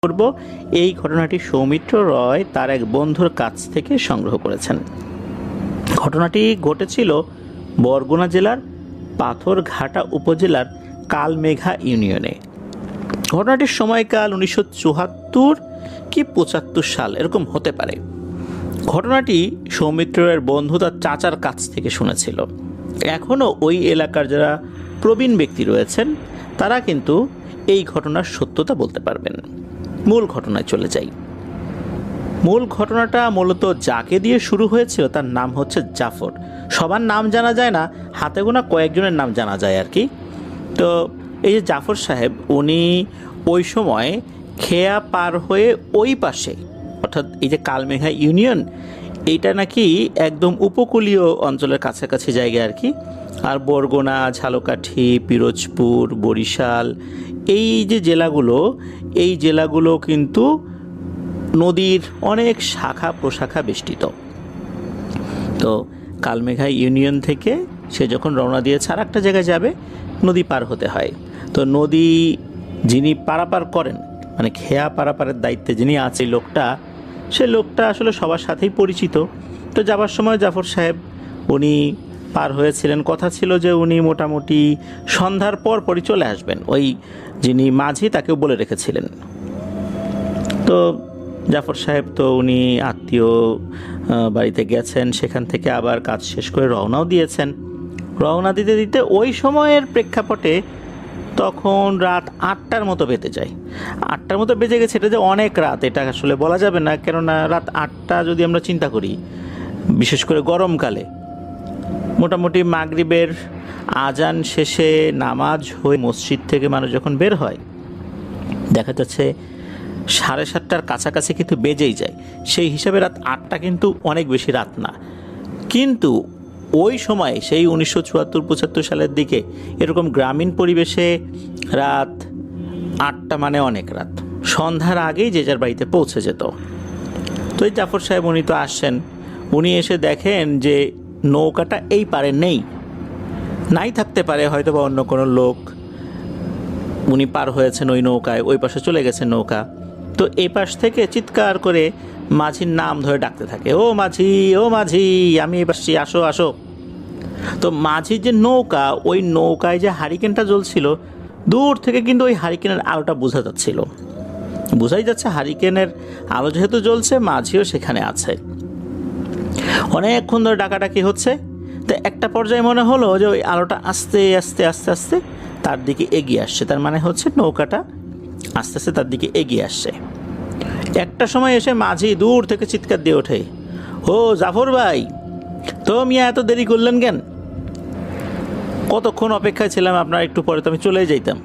করব। এই ঘটনাটি সৌমিত্র রয় তার এক বন্ধুর কাছ থেকে সংগ্রহ করেছেন। ঘটনাটি ঘটেছিল বরগুনা জেলার পাথরঘাটা উপজেলার কালমেঘা ইউনিয়নে। ঘটনাটির সময়কাল 1974 কি 75 সাল এরকম হতে পারে। ঘটনাটি সৌমিত্রের বন্ধু তার চাচার কাছ থেকে শুনেছিল। এখনও ওই এলাকার যারা প্রবীণ ব্যক্তি রয়েছেন তারা কিন্তু এই ঘটনার সত্যতা বলতে পারবেন। মূল ঘটনায় চলে যাই। মূল ঘটনাটা মূলত যাকে দিয়ে শুরু হয়েছিল তার নাম হচ্ছে জাফর। সবার নাম জানা যায় না, হাতে গোনা কয়েকজনের নাম জানা যায় আর কি। তো এই যে জাফর সাহেব, উনি ওই সময় খেয়া পার হয়ে ওই পাশে, অর্থাৎ এই যে কালমেঘা ইউনিয়ন, এইটা নাকি একদম উপকূলীয় অঞ্চলের কাছাকাছি জায়গা আর কি। আর বরগুনা, ঝালকাঠি, পিরোজপুর, বরিশাল, এই যে জেলাগুলো, এই জেলাগুলো কিন্তু নদীর অনেক শাখা প্রশাখা বেষ্টিত। তো কালমেঘা ইউনিয়ন থেকে সে যখন রওনা দিয়েছে আর একটা জায়গায় যাবে, নদী পার হতে হয়। তো নদী যিনি পারাপার করেন, মানে খেয়া পারাপারের দায়িত্বে যিনি আছে সে লোকটা আসলে সবার সাথেই পরিচিত। তো যাবার সময় জাফর সাহেব উনি পার হয়েছিলেন, কথা ছিল যে উনি মোটামুটি সন্ধ্যার পরই চলে আসবেন। ওই যিনি মাঝি তাকেও বলে রেখেছিলেন। তো জাফর সাহেব তো উনি আত্মীয় বাড়িতে গেছেন, সেখান থেকে আবার কাজ শেষ করে রওনাও দিয়েছেন। রওনা দিতে দিতে ওই সময়ের প্রেক্ষাপটে তখন রাত 8টার মতো বেজে যায়। 8টার মতো বেজে গেছে, এটা যে অনেক রাত এটা আসলে বলা যাবে না, কেননা রাত 8টা যদি আমরা চিন্তা করি, বিশেষ করে গরমকালে, মোটামুটি মাগরিবের আজান শেষে নামাজ হয়ে মসজিদ থেকে মানুষ যখন বের হয়, দেখা যাচ্ছে 7:30টার কাছাকাছি কিন্তু বেজেই যায়। সেই হিসাবে রাত 8টা কিন্তু অনেক বেশি রাত না। কিন্তু ওই সময় সেই 1974-75 সালের দিকে এরকম গ্রামীণ পরিবেশে রাত 8টা মানে অনেক রাত। সন্ধ্যার আগেই যে যার বাড়িতে পৌঁছে যেত। তো এই জাফর সাহেব উনি তো আসছেন, উনি এসে দেখেন যে নৌকাটা এই পারে নাই থাকতে পারে, হয়তো বা অন্য কোনো লোক, উনি পার হয়েছেন ওই নৌকায়, ওই পাশে চলে গেছেন নৌকা। তো এই পাশ থেকে চিৎকার করে মাঝির নাম ধরে ডাকতে থাকে, ও মাঝি, ও মাঝি, আমি এবার আসো আসো। তো মাঝির যে নৌকা, ওই নৌকায় যে হারিকেনটা জ্বলছিল, দূর থেকে কিন্তু ওই হারিকেনের আলোটা বোঝাই যাচ্ছে হারিকেনের আলো যেহেতু জ্বলছে, মাঝিও সেখানে আছে। অনেকক্ষণ ধরে ডাকাডাকি হচ্ছে। তো একটা পর্যায়ে মনে হলো যে ওই আলোটা আস্তে আস্তে আস্তে আস্তে তার দিকে এগিয়ে আসছে, তার মানে হচ্ছে নৌকাটা আস্তে আস্তে তার দিকে এগিয়ে আসছে। একটা সময় এসে মাঝি দূর থেকে চিৎকার দিয়ে ওঠে, ও জাফর ভাই, তো মিয়া এত দেরি করলেন কেন? কতক্ষণ অপেক্ষায় ছিলাম আপনার, একটু পরে তো আমি চলেই যাইতাম,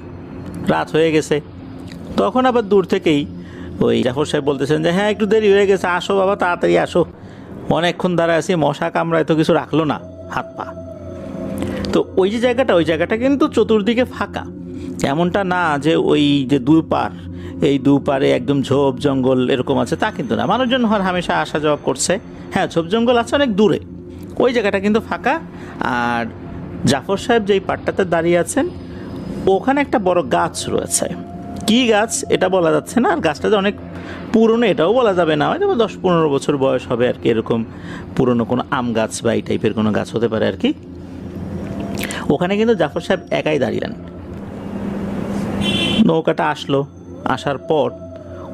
রাত হয়ে গেছে। তখন আবার দূর থেকেই ওই জাফর সাহেব বলতেছেন যে হ্যাঁ একটু দেরি হয়ে গেছে, আসো বাবা তাড়াতাড়ি আসো, অনেকক্ষণ দাঁড়ায় আছি, মশা কামড়ায় তো কিছু রাখলো না হাত পা। তো ওই জায়গাটা কিন্তু চতুর্দিকে ফাঁকা, এমনটা না যে ওই যে এই দুপারে একদম ঝোপ জঙ্গল এরকম আছে, তা কিন্তু না। মানুষজন হামেশা আসা যাওয়া করছে, হ্যাঁ ঝোপ জঙ্গল আছে অনেক দূরে, ওই জায়গাটা কিন্তু ফাঁকা। আর জাফর সাহেব যেই পাটটাতে দাঁড়িয়ে আছেন, ওখানে একটা বড় গাছ রয়েছে। কি গাছ এটা বলা যাচ্ছে না, আর গাছটা যে অনেক পুরনো এটাও বলা যাবে না, হয়তো 10-15 বছর বয়স হবে আর কি, এরকম পুরনো কোনো আম গাছ বা এই টাইপের কোনো গাছ হতে পারে আর কি। ওখানে কিন্তু জাফর সাহেব একাই দাঁড়িয়েলেন। নৌকাটা আসার পর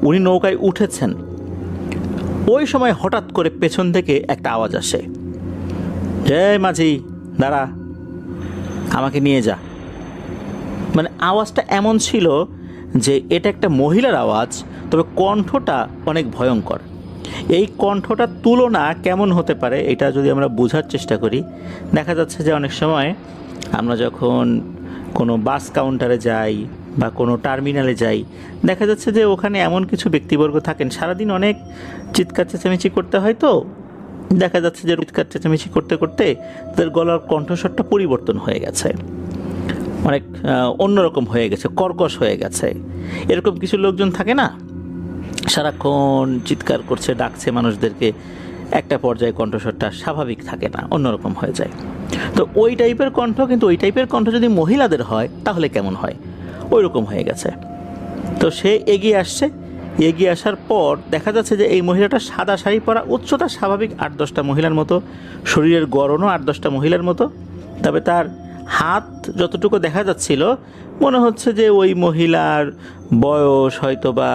উনি নৌকায় উঠেছেন। ওই সময় হঠাৎ করে পেছন থেকে একটা আওয়াজ আসে, জয় মাঝি দাঁড়া, আমাকে নিয়ে যা। মানে আওয়াজটা এমন ছিল যে এটা একটা মহিলার আওয়াজ, তবে কণ্ঠটা অনেক ভয়ঙ্কর। এই কণ্ঠটার তুলনা কেমন হতে পারে এটা যদি আমরা বোঝার চেষ্টা করি, দেখা যাচ্ছে যে অনেক সময় আমরা যখন কোনো বাস কাউন্টারে যাই বা কোনো টার্মিনালে যাই, দেখা যাচ্ছে যে ওখানে এমন কিছু ব্যক্তিবর্গ থাকেন, সারাদিন অনেক চিৎকার চেঁচামেচি করতে হয়। তো দেখা যাচ্ছে যে চিৎকার চেঁচামেচি করতে করতে তাদের গলার কণ্ঠস্বরটা পরিবর্তন হয়ে গেছে, অনেক অন্যরকম হয়ে গেছে, কর্কশ হয়ে গেছে। এরকম কিছু লোকজন থাকে না, সারাক্ষণ চিৎকার করছে, ডাকছে মানুষদেরকে, একটা পর্যায়ে কণ্ঠস্বরটা স্বাভাবিক থাকে না, অন্যরকম হয়ে যায়। তো ওই টাইপের কণ্ঠ, কিন্তু ওই টাইপের কণ্ঠ যদি মহিলাদের হয় তাহলে কেমন হয়, ওই রকম হয়ে গেছে। তো সে এগিয়ে আসছে, এগিয়ে আসার পর দেখা যাচ্ছে যে এই মহিলাটা সাদা শাড়ি পরা, উচ্চতা স্বাভাবিক 8-10টা মহিলার মতো, শরীরের গড়নও 8-10টা মহিলার মতো। তবে তার হাত যতটুকু দেখা যাচ্ছিল মনে হচ্ছে যে ওই মহিলার বয়স হয়তো বা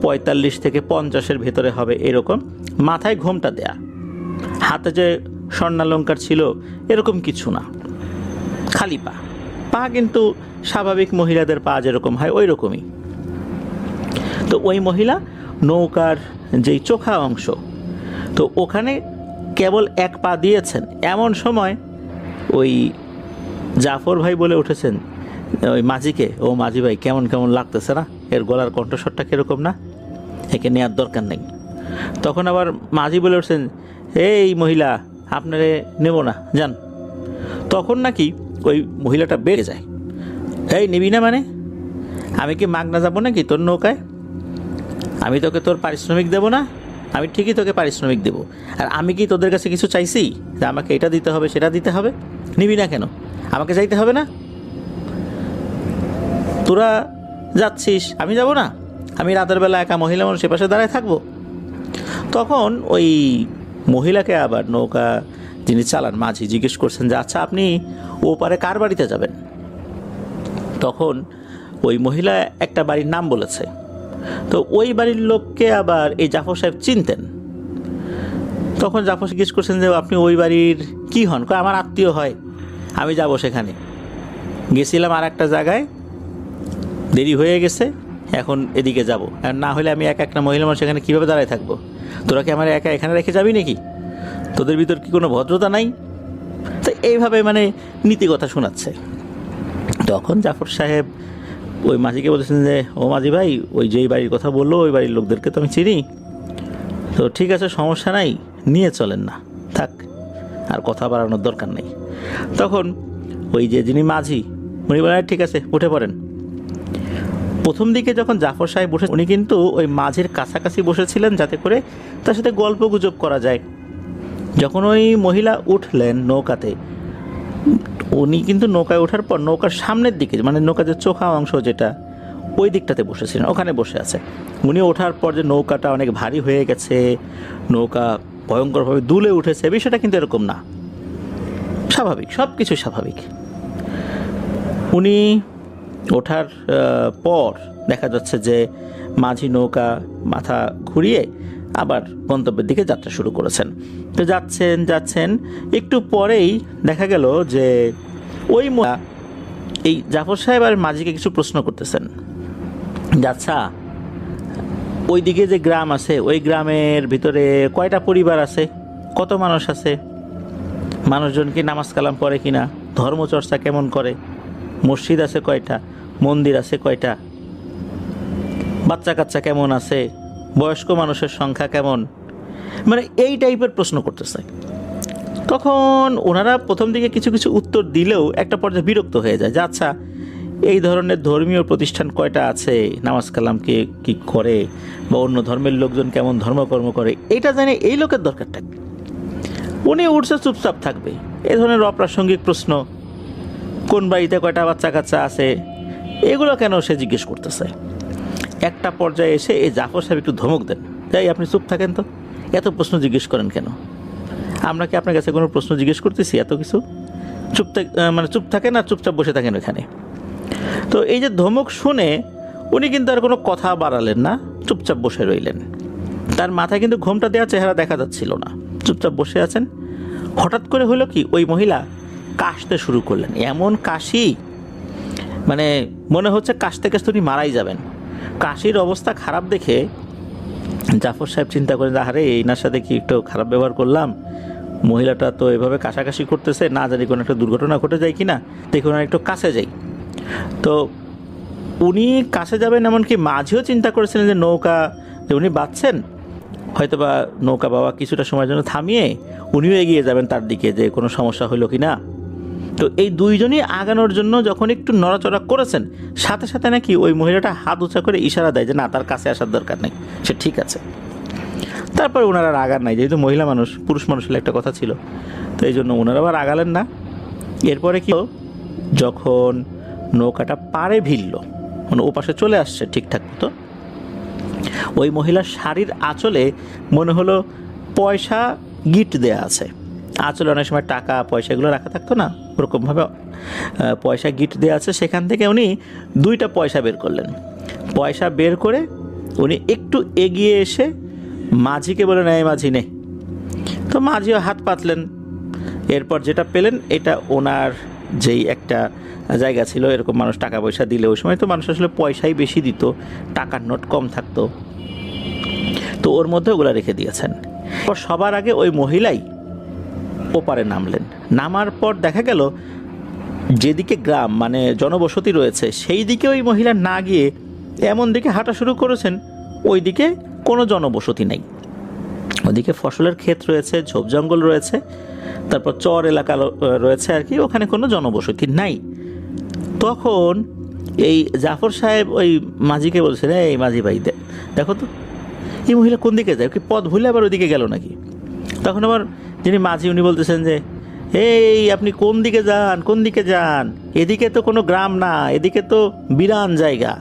45 থেকে 50-এর ভেতরে হবে এরকম। মাথায় ঘোমটা দেয়া, হাতে যে স্বর্ণালঙ্কার ছিল এরকম কিছু না, খালি পা। পা কিন্তু স্বাভাবিক মহিলাদের পা যেরকম হয় ওই রকমই। তো ওই মহিলা নৌকার যেই চোখা অংশ, তো ওখানে কেবল এক পা দিয়েছেন, এমন সময় ওই জাফর ভাই বলে উঠেছেন ওই মাঝিকে, ও মাঝি ভাই কেমন কেমন লাগতেছে না, এর গলার কণ্ঠস্বরটা কীরকম না, একে নেওয়ার দরকার নেই। তখন আবার মাঝি বলে উঠছেন, এই মহিলা আপনারে নেব না, যান। তখন নাকি ওই মহিলাটা বেড়ে যায়, এই নিবি না মানে, আমি কি মাগনা যাবো নাকি তোর নৌকায়? আমি তোকে তোর পারিশ্রমিক দেবো না? আমি ঠিকই তোকে পারিশ্রমিক দেবো। আর আমি কি তোদের কাছে কিছু চাইছি যে আমাকে এটা দিতে হবে সেটা দিতে হবে? নিবি না কেন? আমাকে চাইতে হবে না? তোরা যাচ্ছিস, আমি যাব না? আমি রাতের বেলা একা মহিলা মানুষ পাশে দাঁড়ায় থাকবো? তখন ওই মহিলাকে আবার নৌকা যিনি চালান মাঝি জিজ্ঞেস করছেন যে আচ্ছা আপনি ওপারে কার বাড়িতে যাবেন? তখন ওই মহিলা একটা বাড়ির নাম বলেছে। তো ওই বাড়ির লোককে আবার এই জাফর সাহেব চিনতেন। তখন জাফর জিজ্ঞেস করছেন যে আপনি ওই বাড়ির কি হন? আমার আত্মীয় হয়, আমি যাব সেখানে। গেছিলাম আর একটা জায়গায়, দেরি হয়ে গেছে, এখন এদিকে যাব, আর না হলে আমি একা একটা মহিলা মানুষ এখানে কীভাবে দাঁড়ায় থাকবো? তোরা কি আমার একা এখানে রেখে যাবি নাকি? তোদের ভিতর কি কোনো ভদ্রতা নাই? তো এইভাবে মানে নীতি কথা শোনাচ্ছে। তখন জাফর সাহেব ওই মাঝিকে বলেছেন যে ও মাঝি ভাই, ওই যেই বাড়ির কথা বললো ওই বাড়ির লোকদেরকে তো আমি চিনি, তো ঠিক আছে সমস্যা নাই, নিয়ে চলেন না, থাক, আর কথা বাড়ানোর দরকার নেই। তখন ওই যে যিনি মাঝি উনি বলেন ঠিক আছে উঠে পড়েন। প্রথম দিকে যখন জাফর সাহেব বসে, উনি কিন্তু ওই মাঝির কাছাকাছি বসেছিলেন যাতে করে তার সাথে গল্প গুজব করা যায়। যখন ওই মহিলা উঠলেন নৌকাতে, উনি কিন্তু নৌকায় ওঠার পর নৌকার সামনের দিকে, মানে নৌকার যে চোখা অংশ যেটা ওই দিকটাতে বসেছিলেন, ওখানে বসে আছে। উনি ওঠার পর যে নৌকাটা অনেক ভারী হয়ে গেছে, নৌকা ভয়ঙ্করভাবে দুলে উঠেছে, বিষয়টা কিন্তু এরকম না, স্বাভাবিক, সব কিছু স্বাভাবিক। উনি ওঠার পর দেখা যাচ্ছে যে মাঝি নৌকা মাথা ঘুরিয়ে আবার গন্তব্যের দিকে যাত্রা শুরু করেছেন। তো যাচ্ছেন যাচ্ছেন, একটু পরেই দেখা গেল যে ওই এই জাফর সাহেব আর মাঝিকে কিছু প্রশ্ন করতেছেন। আচ্ছা ওই দিকে যে গ্রাম আছে, ওই গ্রামের ভিতরে কয়টা পরিবার আছে, কত মানুষ আছে, মানুষজন কি নামাজ কালাম পড়ে কিনা, ধর্মচর্চা কেমন করে, মসজিদ আছে কয়টা, মন্দির আছে কয়টা, বাচ্চা কাচ্চা কেমন আছে, বয়স্ক মানুষের সংখ্যা কেমন, মানে এই টাইপের প্রশ্ন করতেছে। তখন ওনারা প্রথম দিকে কিছু কিছু উত্তর দিলেও একটা পর্যায়ে বিরক্ত হয়ে যায় যে আচ্ছা এই ধরনের ধর্মীয় প্রতিষ্ঠান কয়টা আছে, নামাজ কালাম কে কী করে, বা অন্য ধর্মের লোকজন কেমন ধর্মকর্ম করে, এটা জানে এই লোকের দরকারটা। উনি উঠছে চুপচাপ থাকবে, এই ধরনের অপ্রাসঙ্গিক প্রশ্ন, কোন বাড়িতে কয়টা বাচ্চা কাচ্চা আছে, এগুলো কেন সে জিজ্ঞেস করতেছে। একটা পর্যায়ে এসে এই জাফর সাহেব একটু ধমক দেন, তাই আপনি চুপ থাকেন তো, এত প্রশ্ন জিজ্ঞেস করেন কেন? আমরা কি আপনার কাছে কোনো প্রশ্ন জিজ্ঞেস করতেছি এত কিছু? চুপ থাকেন আর চুপচাপ বসে থাকেন ওখানে। তো এই যে ধমক শুনে উনি কিন্তু আর কোনো কথা বাড়ালেন না, চুপচাপ বসে রইলেন। তার মাথায় কিন্তু ঘোমটা দেওয়া চেহারা দেখা যাচ্ছিল না, চুপচাপ বসে আছেন। হঠাৎ করে হলো কি, ওই মহিলা কাশতে শুরু করলেন, এমন কাশি মানে মনে হচ্ছে কাশতে কাশতে উনি মারাই যাবেন। কাশির অবস্থা খারাপ দেখে জাফর সাহেব চিন্তা করেন, আরে এইনার সাথে কি একটু খারাপ ব্যবহার করলাম, মহিলাটা তো এভাবে কাশাকাশি করতেছে, না জানি কোনো একটা দুর্ঘটনা ঘটে যায় কি না, দেখুন একটু কাছে যাই। তো উনি কাছে যাবেন, এমনকি মাঝিও চিন্তা করেছিলেন যে নৌকা যে উনি বাঁধছেন, হয়তো বা নৌকা বাবা কিছুটা সময়ের জন্য থামিয়ে উনিও এগিয়ে যাবেন তার দিকে, যে কোনো সমস্যা হলো কি না। তো এই দুইজনই আগানোর জন্য যখন একটু নড়াচড়া করেছেন, সাথে সাথে নাকি ওই মহিলাটা হাত উঁচা করে ইশারা দেয় যে না, তার কাছে আসার দরকার নেই, সে ঠিক আছে। তারপরে ওনারা আর আগার নাই, যেহেতু মহিলা মানুষ, পুরুষ মানুষের একটা কথা ছিল, তো এই জন্য ওনারা আবার আগালেন না। এরপরে কি, যখন নৌকাটা পাড়ে ভিড়ল, মানে ও পাশে চলে আসছে ঠিকঠাক মতো, ওই মহিলার শাড়ির আঁচলে মনে হলো পয়সা গিট দেয়া আছে। আঁচলে অনেক সময় টাকা পয়সা এগুলো রাখা থাকতো না, ওরকমভাবে পয়সা গিট দেওয়া আছে। সেখান থেকে উনি 2টা পয়সা বের করলেন। পয়সা বের করে উনি একটু এগিয়ে এসে মাঝিকে বলেন, এই মাঝি নে। তো মাঝিও হাত পাতলেন। এরপর যেটা পেলেন, এটা ওনার যেই একটা জায়গা ছিল, এরকম মানুষ টাকা পয়সা দিলে ওই সময় তো মানুষ আসলে পয়সাই বেশি দিত, টাকার নোট কম থাকতো, তো ওর মধ্যে ওগুলো রেখে দিয়েছেন। সবার আগে ওই মহিলাই ওপারে নামলেন। নামার পর দেখা গেল যেদিকে গ্রাম মানে জনবসতি রয়েছে সেই দিকে ওই মহিলা না গিয়ে এমন দিকে হাঁটা শুরু করেছেন ওই দিকে কোনো জনবসতি নেই। ওদিকে ফসলের ক্ষেত রয়েছে, ঝোপ জঙ্গল রয়েছে, তারপর চর এলাকা রয়েছে আর কি, ওখানে কোনো জনবসতি নাই। তখন এই জাফর সাহেব ওই মাঝিকে বলছেন, এই মাঝি ভাই দেখো তো এই মহিলা কোন দিকে যায়, কি পথ ভুলে আবার ওইদিকে গেল নাকি? তখন আবার যিনি মাঝি উনি বলতেছেন যে, এই আপনি কোন দিকে যান, কোন দিকে যান, এদিকে তো কোনো গ্রাম না, এদিকে তো বিরান জায়গা,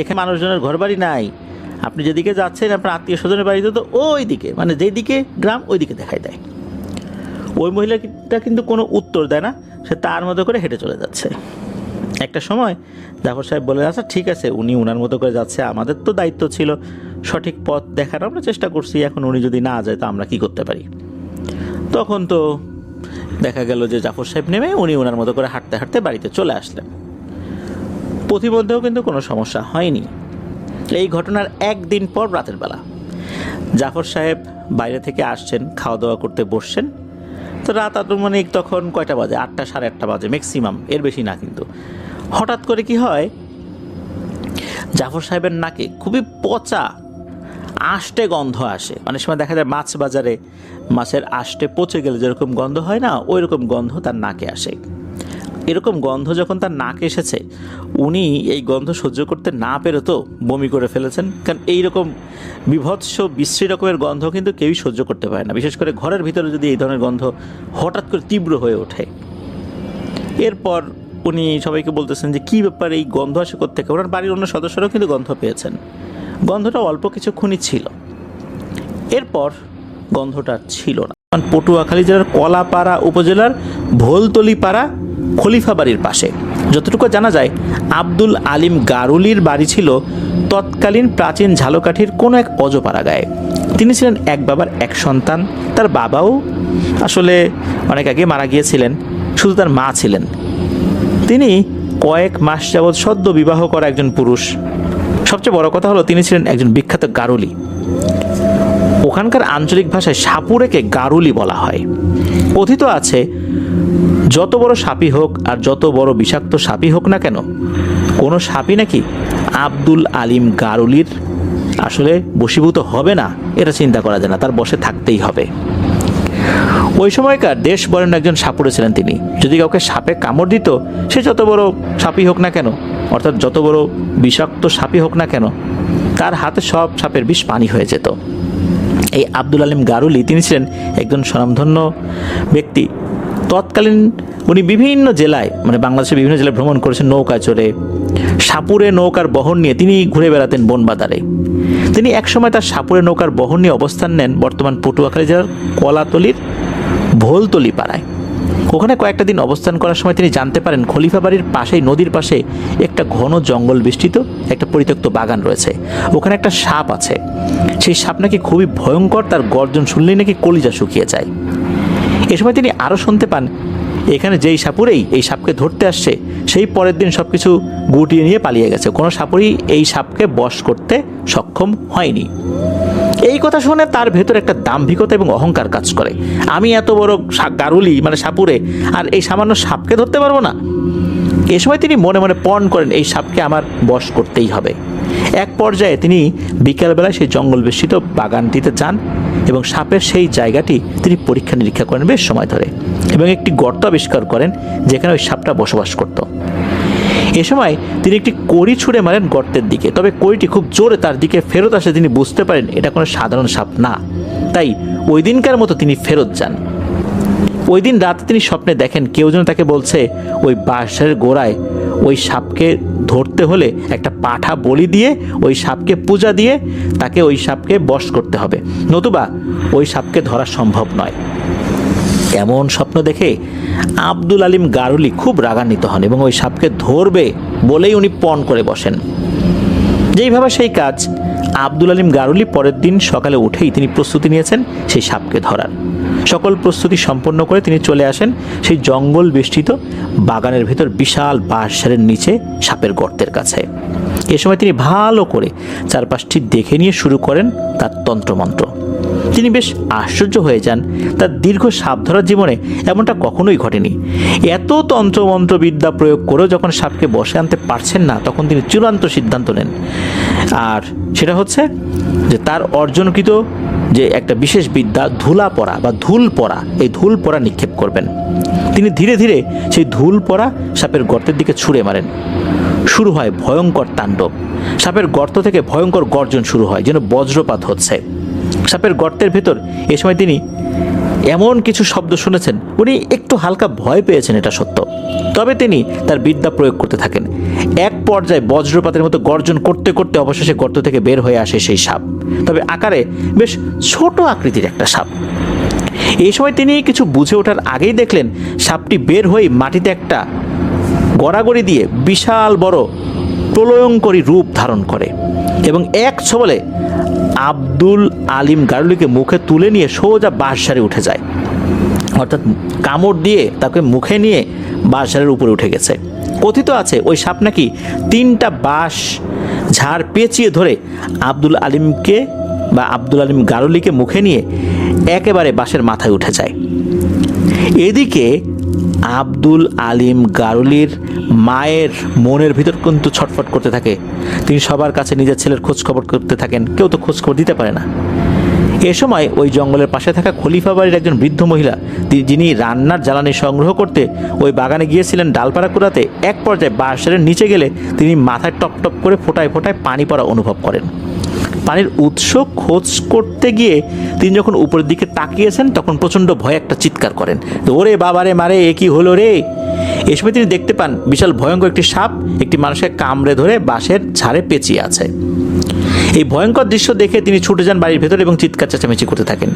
এখানে মানুষজনের ঘরবাড়ি নাই, আপনি যেদিকে যাচ্ছেন আপনার আত্মীয় স্বজনের বাড়িতে তো ওই দিকে, মানে যেদিকে গ্রাম ওই দিকে দেখাই দেয়। ওই মহিলাটা কিন্তু কোনো উত্তর দেয় না, সে তার মতো করে হেঁটে চলে যাচ্ছে। একটা সময় জাফর সাহেব বলে, আচ্ছা ঠিক আছে, উনি ওনার মতো করে যাচ্ছে, আমাদের তো দায়িত্ব ছিল সঠিক পথ দেখার, আমরা চেষ্টা করছি, এখন উনি যদি না যায় তো আমরা কি করতে পারি। তখন তো দেখা গেল যে জাফর সাহেব নেমে উনি ওনার মতো করে হাঁটতে হাঁটতে বাড়িতে চলে আসলেন। পথিমধ্যেও কিন্তু কোনো সমস্যা হয়নি। এই ঘটনার একদিন পর রাতের বেলা জাফর সাহেব বাইরে থেকে আসছেন, খাওয়া দাওয়া করতে বসছেন। তো রাত আনুমানিক তখন কয়টা বাজে, 8টা সাড়ে 8টা বাজে ম্যাক্সিমাম, এর বেশি না। কিন্তু হঠাৎ করে কি হয়, জাফর সাহেবের নাকে খুবই পচা আষ্টে গন্ধ আসে। অনেক সময় দেখা যায় মাছ বাজারে মাছের আষ্টে পচে গেলে যেরকম গন্ধ হয় না, ওই রকম গন্ধ তার নাকে আসে। এরকম গন্ধ যখন তার নাকে এসেছে, উনি এই গন্ধ সহ্য করতে না পেরে তো বমি করে ফেলেছেন। কারণ এইরকম বিভৎস বিশ্রী রকমের গন্ধ কিন্তু কেউই সহ্য করতে পারে না, বিশেষ করে ঘরের ভিতরে যদি এই ধরনের গন্ধ হঠাৎ করে তীব্র হয়ে ওঠে। এরপর উনি সবাইকে বলতেছেন যে কী ব্যাপার, এই গন্ধ আসে কোত্থেকে। ওনার বাড়ির অন্য সদস্যরাও কিন্তু গন্ধ পেয়েছেন। গন্ধটা অল্প কিছুক্ষণই ছিল, এরপর গন্ধটা ছিল না। পটুয়াখালী জেলার কলাপাড়া উপজেলার ভোলতলি পাড়া খলিফা বাড়ির পাশে যতটুকু জানা যায়, আব্দুল আলিম গারুলির বাড়ি ছিল তৎকালীন প্রাচীন ঝালকাঠির কোনো এক অজপাড়া গায়ে। তিনি ছিলেন এক বাবার এক সন্তান। তার বাবাও আসলে অনেক আগে মারা গিয়েছিলেন, শুধু তার মা ছিলেন। তিনি কয়েক মাস যাবৎ সদ্য বিবাহ করা একজন পুরুষ। সবচেয়ে বড় কথা হলো তিনি ছিলেন একজন বিখ্যাত গারুলি। ওখানকার আঞ্চলিক ভাষায় সাপুরেকে গারুলি বলা হয়। কথিত আছে, যত বড় সাপই হোক আর যত বড় বিষাক্ত সাপই হোক না কেন, কোনো সাপই নাকি আব্দুল আলিম গারুলির আসলে বশীভূত হবে না, এটা চিন্তা করা যায় না, তার বশে থাকতেই হবে। ওই সময়কার দেশ বরেণ্য একজন সাপুরে ছিলেন তিনি। যদি কাউকে সাপে কামড় দিত, সে যত বড় সাপই হোক না কেন, অর্থাৎ যত বড় বিষাক্ত সাপই হোক না কেন, তার হাতে সব সাপের বিষ পানি হয়ে যেত। এই আব্দুল আলিম গারুলি তিনি ছিলেন একজন স্বনামধন্য ব্যক্তি। তৎকালীন উনি বিভিন্ন জেলায়, মানে বাংলাদেশের বিভিন্ন জেলায় ভ্রমণ করেছেন নৌকায় চড়ে। সাপুরে নৌকার বহর নিয়ে তিনি ঘুরে বেড়াতেন বনবাদারে। তিনি একসময় তার সাপুরে নৌকার বহর নিয়ে অবস্থান নেন বর্তমান পটুয়াখালী জেলার কলাতলির ভোলতলি পাড়ায়। ওখানে কয়েকটা দিন অবস্থান করার সময় তিনি জানতে পারেন খলিফা বাড়ির পাশেই নদীর পাশে একটা ঘন জঙ্গল বেষ্টিত একটা পরিত্যক্ত বাগান রয়েছে। ওখানে একটা সাপ আছে। সেই সাপ নাকি খুবই ভয়ঙ্কর, তার গর্জন শুনলেই নাকি কলিজা শুকিয়ে যায়। এ সময় তিনি আরও শুনতে পান, এখানে যেই সাপুরেই এই সাপকে ধরতে আসছে, সেই পরের দিন সব কিছু গুটিয়ে নিয়ে পালিয়ে গেছে। কোনো সাপুরই এই সাপকে বশ করতে সক্ষম হয়নি। এই কথা শুনে তার ভেতর একটা দাম্ভিকতা এবং অহংকার কাজ করে। আমি এত বড় গারুলি, মানে সাপুরে, আর এই সামান্য সাপকে ধরতে পারবো না। এ সময় তিনি মনে মনে পণ করেন, এই সাপকে আমার বশ করতেই হবে। এক পর্যায়ে তিনি বিকালবেলায় সেই জঙ্গল বেষ্টিত বাগানটিতে যান এবং সাপের সেই জায়গাটি তিনি পরীক্ষা নিরীক্ষা করেন বেশ সময় ধরে, এবং একটি গর্ত আবিষ্কার করেন যেখানে ওই সাপটা বসবাস করত। এ সময় তিনি একটি কড়ি ছুঁড়ে মারেন গর্তের দিকে, তবে কড়িটি খুব জোরে তার দিকে ফেরত আসে। তিনি বুঝতে পারেন এটা কোনো সাধারণ সাপ না, তাই ওই দিনকার মতো তিনি ফেরত যান। ওই দিন রাতে তিনি স্বপ্নে দেখেন কেউ যেন তাকে বলছে ওই বাঁশের গোড়ায় ওই সাপকে ধরতে হলে একটা পাঠা বলি দিয়ে ওই সাপকে পূজা দিয়ে তাকে ওই সাপকে বশ করতে হবে, নতুবা ওই সাপকে ধরা সম্ভব নয়। এমন স্বপ্ন দেখে আব্দুল আলিম গারুলি খুব রাগান্বিত হন এবং ওই সাপকে ধরবে বলেই উনি পণ করে বসেন। যেইভাবে সেই কাজ, আব্দুল আলিম গারুলি পরের দিন সকালে উঠেই তিনি প্রস্তুতি নিয়েছেন সেই সাপকে ধরার। সকল প্রস্তুতি সম্পন্ন করে তিনি চলে আসেন সেই জঙ্গল বেষ্টিত বাগানের ভেতর বিশাল বাঁশঝাড়ের নিচে সাপের গর্তের কাছে। এ সময় তিনি ভালো করে চারপাশটি দেখে নিয়ে শুরু করেন তার তন্ত্রমন্ত্র। তিনি বেশ আশ্চর্য হয়ে যান, তার দীর্ঘ সাপ ধরার জীবনে এমনটা কখনোই ঘটেনি। এত তন্ত্রমন্ত্র বিদ্যা প্রয়োগ করেও যখন সাপকে বশে আনতে পারছেন না, তখন তিনি চূড়ান্ত সিদ্ধান্ত নেন, আর সেটা হচ্ছে যে তার অর্জনকৃত যে একটা বিশেষ বিদ্যা ধুলা পড়া বা ধুল পড়া, এই ধুল পড়া নিক্ষেপ করবেন। তিনি ধীরে ধীরে সেই ধুল পড়া সাপের গর্তের দিকে ছুঁড়ে মারেন। শুরু হয় ভয়ঙ্কর তাণ্ডব। সাপের গর্ত থেকে ভয়ঙ্কর গর্জন শুরু হয়, যেন বজ্রপাত হচ্ছে। সাপের গর্তের ভেতর এ সময় তিনি এমন কিছু শব্দ শুনেছেন, উনি একটু হালকা ভয় পেয়েছেন, এটা সত্য। তবে তিনি তার বিদ্যা প্রয়োগ করতে থাকেন। এক পর্যায়ে বজ্রপাতের মতো গর্জন করতে করতে অবশেষে গর্ত থেকে বের হয়ে আসে সেই সাপ, তবে আকারে বেশ ছোট আকৃতির একটা সাপ। এই সময় তিনি কিছু বুঝে ওঠার আগেই দেখলেন সাপটি বের হয়ে মাটিতে একটা গড়াগড়ি দিয়ে বিশাল বড় প্রলয়ঙ্করী রূপ ধারণ করে এবং এক ছবলে আব্দুল আলিম গারুলিকে মুখে তুলে নিয়ে সোজা বাঁশঝাড়ে উঠে যায়। অর্থাৎ কামড় দিয়ে তাকে মুখে নিয়ে বাঁশঝাড়ের উপরে উঠে গেছে। কথিত আছে ওই সাপ নাকি 3টা বাঁশ ঝাড় পেঁচিয়ে ধরে আব্দুল আলিম গারুলিকে মুখে নিয়ে একেবারে বাঁশের মাথায় উঠে যায়। এদিকে আব্দুল আলিম গারুলির মায়ের মনের ভিতর কিন্তু ছটফট করতে থাকে। তিনি সবার কাছে নিজের ছেলের খোঁজ খবর করতে থাকেন, কেউ তো খোঁজ খবর দিতে পারে না। এ সময় ওই জঙ্গলের পাশে থাকা খলিফা বাড়ির একজন বৃদ্ধ মহিলা, যিনি রান্নার জ্বালানি সংগ্রহ করতে ওই বাগানে গিয়েছিলেন ডালপাড়া কুড়াতে, এক পর্যায়ে বাঁশের নিচে গেলে তিনি মাথায় টপ টপ করে ফোটায় ফোটায় পানি পড়া অনুভব করেন। পানির উৎস খোঁজ করতে গিয়ে তিনি যখন উপরের দিকে তাকিয়েছেন, তখন প্রচণ্ড ভয়ে একটা চিৎকার করেন, ওরে বাবারে মারে, এ কি হলো রে। এই সময় তিনি দেখতে পান বিশাল ভয়ঙ্কর একটি সাপ একটি মানুষকে কামড়ে ধরে বাঁশের ঝাড়ে পেঁচিয়ে আছে। এই ভয়ঙ্কর দৃশ্য দেখে তিনি ছুটে যান বাড়ির ভেতরে এবং চিৎকার চেঁচামেচি করতে থাকেন।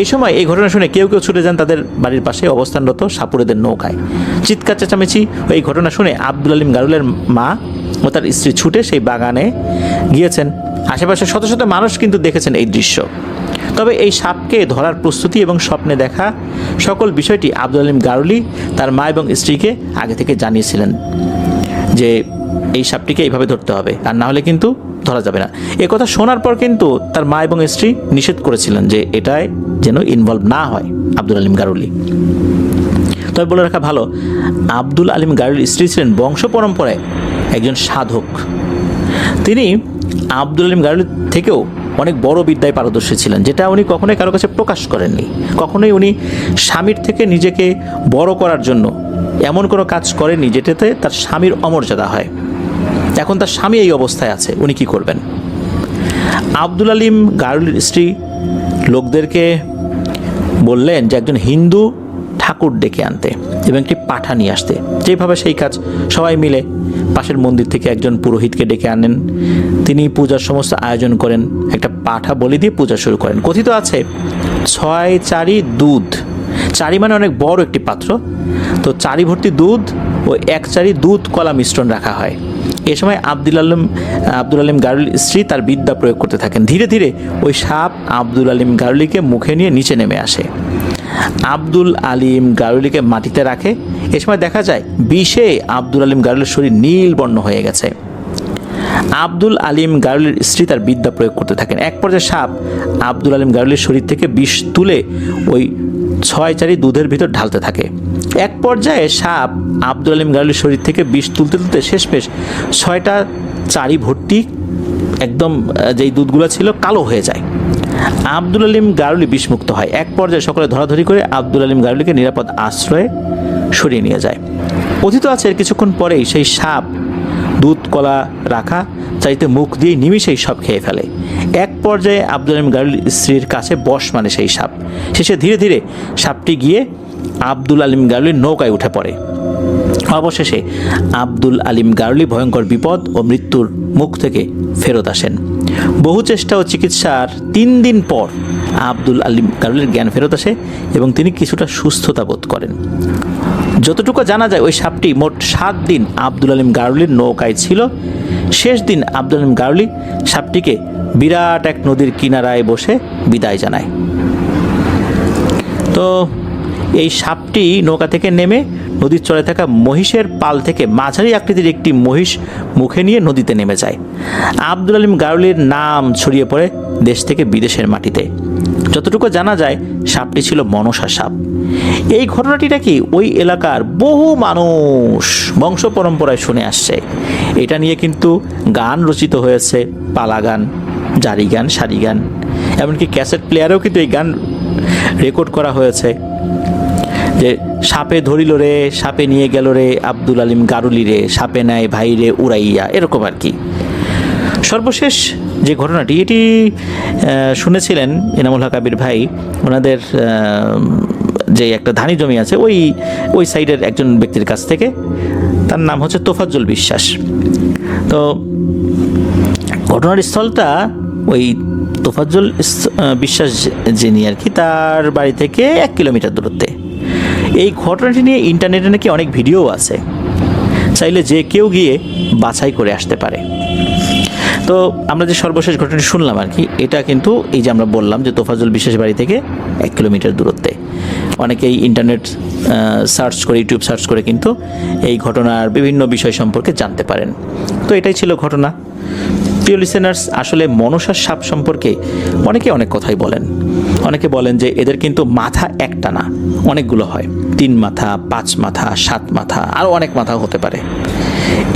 এই সময় এই ঘটনা শুনে কেউ কেউ ছুটে যান তাদের বাড়ির পাশে অবস্থানরত সাপুড়েদের নৌকায়। চিৎকার চেঁচামেচি এই ঘটনা শুনে আব্দুল আলিম গারুলের মা ও তার স্ত্রী ছুটে সেই বাগানে গিয়েছেন। আশেপাশে শত শত মানুষ কিন্তু দেখেছেন এই দৃশ্য। তবে এই সাপকে ধরার প্রস্তুতি এবং স্বপ্নে দেখা সকল বিষয়টি আব্দুল আলিম গারুলি তার মা এবং স্ত্রীকে আগে থেকে জানিয়েছিলেন যে এই সাপটিকে এইভাবে ধরতে হবে, আর না হলে কিন্তু ধরা যাবে না। এ কথা শোনার পর কিন্তু তার মা এবং স্ত্রী নিষেধ করেছিলেন যে এটায় যেন ইনভলভ না হয় আব্দুল আলিম গারুলি। তবে বলে রাখা ভালো, আব্দুল আলিম গারুলির স্ত্রী ছিলেন বংশ পরম্পরায় একজন সাধক। তিনি আব্দুল আলিম গারুলি থেকেও অনেক বড় বিদ্যায় পারদর্শী ছিলেন, যেটা উনি কখনোই কারো কাছে প্রকাশ করেননি। কখনোই উনি স্বামীর থেকে নিজেকে বড় করার জন্য এমন কোনো কাজ করেননি যেটাতে তার স্বামীর অমর্যাদা হয়। এখন তার স্বামী এই অবস্থায় আছে, উনি কি করবেন? আব্দুল আলিম গারুলির স্ত্রী লোকদেরকে বললেন যে একজন হিন্দু ঠাকুর ডেকে আনতে এবং একটি পাঠা নিয়ে আসতে। যেভাবে সেই কাজ সবাই মিলে পাশের মন্দির থেকে একজন পুরোহিতকে ডেকে আনেন। তিনি পূজার সমস্ত আয়োজন করেন, একটা পাঠা বলি দিয়ে পূজা শুরু করেন। কথিত আছে 6 চারি দুধ, চারি মানে অনেক বড় একটি পাত্র, তো চারি ভর্তি দুধ ও 1 চারি দুধ কলা মিশ্রণ রাখা হয়। এ সময় আব্দুল আলিম গারুলির স্ত্রী তার বিদ্যা প্রয়োগ করতে থাকেন। ধীরে ধীরে ওই সাপ আব্দুল আলিম গারুলিকে মুখে নিয়ে নিচে নেমে আসে। আব্দুল আলিম গারুলিকে মাটিতে রাখে। এ সময় দেখা যায় বিষে আব্দুল আলিম গারুলির শরীর নীল বর্ণ হয়ে গেছে। আব্দুল আলিম গারুলির স্ত্রী তার বিদ্যা প্রয়োগ করতে থাকেন। এক পর্যায়ে সাপ আব্দুল আলিম গারুলির শরীর থেকে বিষ তুলে ওই 6 চারি দুধের ভিতর ঢালতে থাকে। এক পর্যায়ে সাপ আব্দুল আলিম গারুলির শরীর থেকে বিষ তুলতে তুলতে শেষমেশ 6টা চারি ভর্তি একদম যেই দুধগুলো ছিল কালো হয়ে যায়। আব্দুল আলিম গারুলি বিষমুক্ত হয়। এক পর্যায়ে সকলে ধরাধরি করে আব্দুল আলিম গারুলিকে নিরাপদ আশ্রয়ে সরিয়ে নিয়ে যায়। কথিত আছে এর কিছুক্ষণ পরেই সেই সাপ দুধ কলা রাখা চাইতে মুখ দিয়ে নিমিষেই সব খেয়ে ফেলে। এক পর্যায়ে আব্দুল আলিম গারুলির স্ত্রীর কাছে বশ মানে সেই সাপ। শেষে ধীরে ধীরে সাপটি গিয়ে আব্দুল আলিম গারুলির নৌকায় উঠে পড়ে। অবশেষে আব্দুল আলিম গারুলি ভয়ঙ্কর বিপদ ও মৃত্যুর মুখ থেকে ফেরত আসেন। বহু চেষ্টা ও চিকিৎসার 3 দিন পর আব্দুল আলিম গারুলির জ্ঞান ফেরত আসে এবং তিনি কিছুটা সুস্থতা বোধ করেন। যতটুকু জানা যায় ওই সাপটি মোট 7 দিন আব্দুল আলিম গারুলির নৌকায় ছিল। শেষ দিন আব্দুল আলিম গারুলি সাপটিকে বিরাট এক নদীর কিনারায় বসে বিদায় জানায়। তো এই সাপটি নৌকা থেকে নেমে নদীর চরে থাকা মহিষের পাল থেকে মাঝারি আকৃতির একটি মহিষ মুখে নিয়ে নদীতে নেমে যায়। আব্দুল আলিম গারুলির নাম ছড়িয়ে পড়ে দেশ থেকে বিদেশের মাটিতে। যতটুকু জানা যায় সাপটি ছিল মনসা সাপ। এই ঘটনাটি নাকি ওই এলাকার বহু মানুষ বংশ পরম্পরায় শুনে আসছে। এটা নিয়ে কিন্তু গান রচিত হয়েছে, পালা গান, জারি গান, সারি গান, এমনকি ক্যাসেট প্লেয়ারেও কিন্তু এই গান রেকর্ড করা হয়েছে যে সাপে ধরিল রে, সাপে নিয়ে গেল রে, আব্দুল আলিম গারুলি রে, সাপে নেয় ভাই রে উড়াইয়া, এরকম আর কি। সর্বশেষ যে ঘটনাটি এটি শুনেছিলেন এনামুল হক আবির ভাই ওনাদের যে একটা ধানি জমি আছে ওই সাইডের একজন ব্যক্তির কাছ থেকে। তার নাম হচ্ছে তোফাজ্জল বিশ্বাস। তো ঘটনার স্থলটা ওই তোফাজ্জল বিশ্বাস যিনি আর কি, তার বাড়ি থেকে 1 কিলোমিটার দূরত্বে। এই ঘটনাটি নিয়ে ইন্টারনেটে নাকি অনেক ভিডিও আছে, চাইলে যে কেউ গিয়ে বাছাই করে আসতে পারে। তো আমরা যে সর্বশেষ ঘটনাটি শুনলাম আর কি, এটা কিন্তু এই যে আমরা বললাম যে তোফাজ্জল বিশ্বাস বাড়ি থেকে 1 কিলোমিটার দূরত্বে। অনেকেই ইন্টারনেট সার্চ করে, ইউটিউব সার্চ করে কিন্তু এই ঘটনার বিভিন্ন বিষয় সম্পর্কে জানতে পারেন। তো এটাই ছিল ঘটনা। প্রিয় লিসেনার্স, আসলে মনসার সাপ সম্পর্কে অনেকে অনেক কথাই বলেন। অনেকে বলেন যে এদের কিন্তু মাথা একটা না, অনেকগুলো হয়, 3 মাথা, 5 মাথা, 7 মাথা, আরও অনেক মাথাও হতে পারে।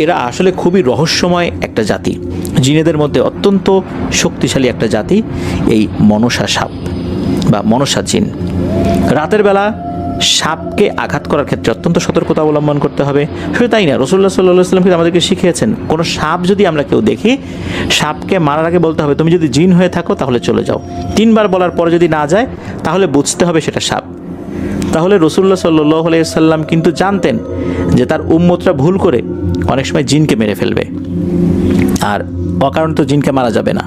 এরা আসলে খুবই রহস্যময় একটা জাতি, জিনেদের মধ্যে অত্যন্ত শক্তিশালী একটা জাতি এই মনসা সাপ বা মনসা জিন। রাতের বেলা সাপকে আঘাত করার ক্ষেত্রে অত্যন্ত সতর্কতা অবলম্বন করতে হবে। শুধু তাই না, রাসূলুল্লাহ সাল্লাল্লাহু আলাইহি ওয়াসাল্লাম কিন্তু আমাদেরকে শিখিয়েছেন, কোনো সাপ যদি আমরা কেউ দেখি, সাপকে মারার আগে বলতে হবে তুমি যদি জিন হয়ে থাকো তাহলে চলে যাও। 3 বার বলার পরে যদি না যায় তাহলে বুঝতে হবে সেটা সাপ। তাহলে রাসূলুল্লাহ সাল্লাল্লাহু আলাইহি ওয়াসাল্লাম কিন্তু জানতেন যে তার উম্মতরা ভুল করে অনেক সময় জিনকে মেরে ফেলবে, আর অকারণ তো জিনকে মারা যাবে না।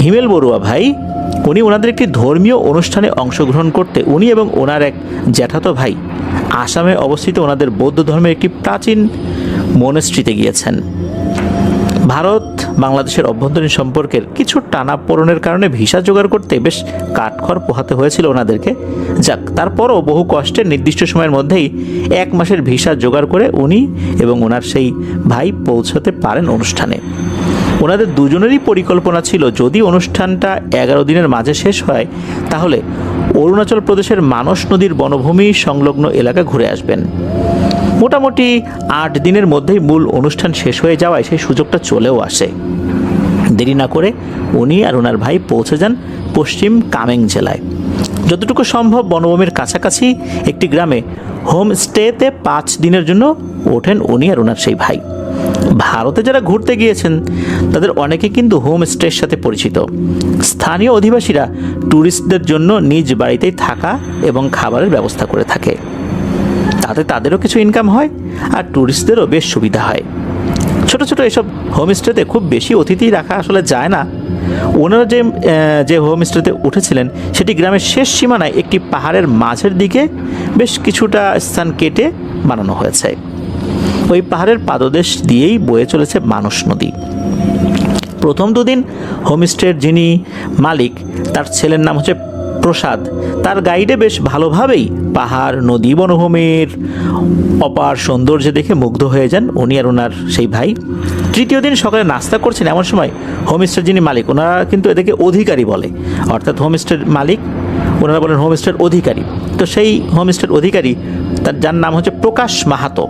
হিমেল বড়ুয়া ভাই, উনি ওনাদের একটি ধর্মীয় অনুষ্ঠানে অংশগ্রহণ করতে উনি এবং ওনার এক জ্যাঠাতো ভাই আসামে অবস্থিত ওনাদের বৌদ্ধ ধর্মের একটি প্রাচীন মনেস্ট্রিতে গিয়েছেন। ভারত বাংলাদেশের অভ্যন্তরীণ সম্পর্কের কিছু টানাপোড়েনের কারণে ভিসা জোগাড় করতে বেশ কাঠখড় পোহাতে হয়েছিল ওনাদেরকে। যাক, তারপরও বহু কষ্টে নির্দিষ্ট সময়ের মধ্যেই 1 মাসের ভিসা জোগাড় করে উনি এবং ওনার সেই ভাই পৌঁছতে পারেন অনুষ্ঠানে। ওনাদের দুজনেরই পরিকল্পনা ছিল যদি অনুষ্ঠানটা 11 দিনের মাঝে শেষ হয় তাহলে অরুণাচল প্রদেশের মানস নদীর বনভূমি সংলগ্ন এলাকা ঘুরে আসবেন। মোটামুটি 8 দিনের মধ্যেই মূল অনুষ্ঠান শেষ হয়ে যাওয়ায় সেই সুযোগটা চলেও আসে। দেরি না করে উনি আর ওনার ভাই পৌঁছে যান পশ্চিম কামেং জেলায়। যতটুকু সম্ভব বনভূমির কাছাকাছি একটি গ্রামে হোমস্টেতে 5 দিনের জন্য ওঠেন উনি আর ওনার সেই ভাই। ভারতে যারা ঘুরতে গিয়েছেন তাদের অনেকে কিন্তু হোমস্টের সাথে পরিচিত। স্থানীয় অধিবাসীরা ট্যুরিস্টদের জন্য নিজ বাড়িতেই থাকা এবং খাবারের ব্যবস্থা করে থাকে। তাতে তাদেরও কিছু ইনকাম হয় আর ট্যুরিস্টদেরও বেশ সুবিধা হয়। ছোট ছোট এসব হোমস্টেতে খুব বেশি অতিথি রাখা আসলে যায় না। ওনারা যে হোমস্টেতে উঠেছিলেন সেটি গ্রামের শেষ সীমানায় একটি পাহাড়ের মাঝের দিকে বেশ কিছুটা স্থান কেটে বানানো হয়েছে। ওই পাহাড়ের পাদদেশ দিয়েই বয়ে চলেছে মানস নদী। প্রথম 2 দিন হোমস্টের যিনি মালিক, তার ছেলের নাম হচ্ছে প্রসাদ, তার গাইডে বেশ ভালোভাবেই পাহাড়, নদী, বনভূমির অপার সৌন্দর্য দেখে মুগ্ধ হয়ে যান উনি আর ওনার সেই ভাই। তৃতীয় দিন সকালে নাস্তা করছেন এমন সময় হোমস্টের যিনি মালিক, ওনারা কিন্তু এদেরকে অধিকারী বলে, অর্থাৎ হোমস্টের মালিক ওনারা বলেন হোমস্টের অধিকারী। তো সেই হোমস্টের অধিকারী, তার যার নাম হচ্ছে প্রকাশ মাহাতো,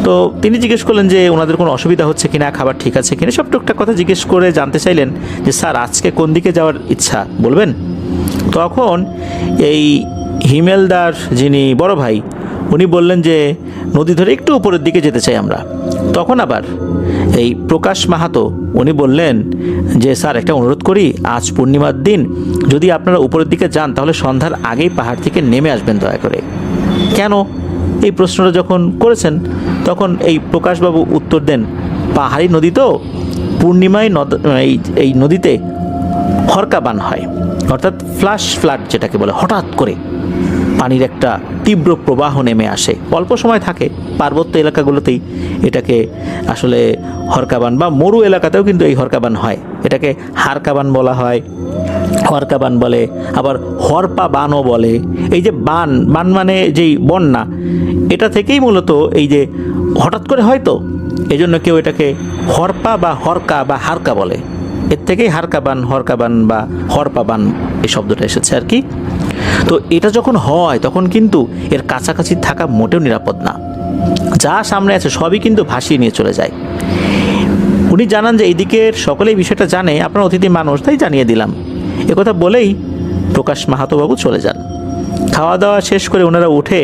তো তিনি জিজ্ঞেস করলেন যে ওনাদের কোনো অসুবিধা হচ্ছে কিনা, খাবার ঠিক আছে কিনা, সব টুকটাক কথা জিজ্ঞেস করে জানতে চাইলেন যে স্যার আজকে কোন দিকে যাওয়ার ইচ্ছা বলবেন। তখন এই হিমেলদার যিনি বড় ভাই উনি বললেন যে নদী ধরে একটু উপরের দিকে যেতে চাই আমরা। তখন আবার এই প্রকাশ মাহাতো উনি বললেন যে স্যার একটা অনুরোধ করি, আজ পূর্ণিমার দিন যদি আপনারা উপরের দিকে যান তাহলে সন্ধ্যার আগেই পাহাড় থেকে নেমে আসবেন দয়া করে। কেন এই প্রশ্নটা যখন করেছেন, তখন এই প্রকাশবাবু উত্তর দেন, পাহাড়ি নদী তো, পূর্ণিমায় এই নদীতে হরকাবান হয়, অর্থাৎ ফ্ল্যাশ ফ্লাড যেটাকে বলে, হঠাৎ করে পানির একটা তীব্র প্রবাহ নেমে আসে, অল্প সময় থাকে। পার্বত্য এলাকাগুলোতেই এটাকে আসলে হরকাবান, বা মরু এলাকাতেও কিন্তু এই হরকাবান হয়, এটাকে হারকাবান বলা হয়, হরকাবান বলে, আবার হরপা বানও বলে। এই যে বান মানে যেই বন্যা, এটা থেকেই মূলত এই যে হঠাৎ করে হয়, তো এই জন্য কেউ এটাকে হরপা বা হরকা বা হারকা বলে, এর থেকেই হারকাবান, হরকাবান বা হরপাবান এই শব্দটা এসেছে আর কি। তো এটা যখন হয় তখন কিন্তু এর কাছাকাছি থাকা মোটেও নিরাপদ না, যা সামনে আছে সবই কিন্তু ভাসিয়ে নিয়ে চলে যায়। উনি জানান যে এইদিকের সকলেই বিষয়টা জানে, আপনার অতিথি মানুষ, তাই জানিয়ে দিলাম। একথা বলেই প্রকাশ মাহাতোবাবু চলে যান। খাওয়া দাওয়া শেষ করে ওনারা উঠে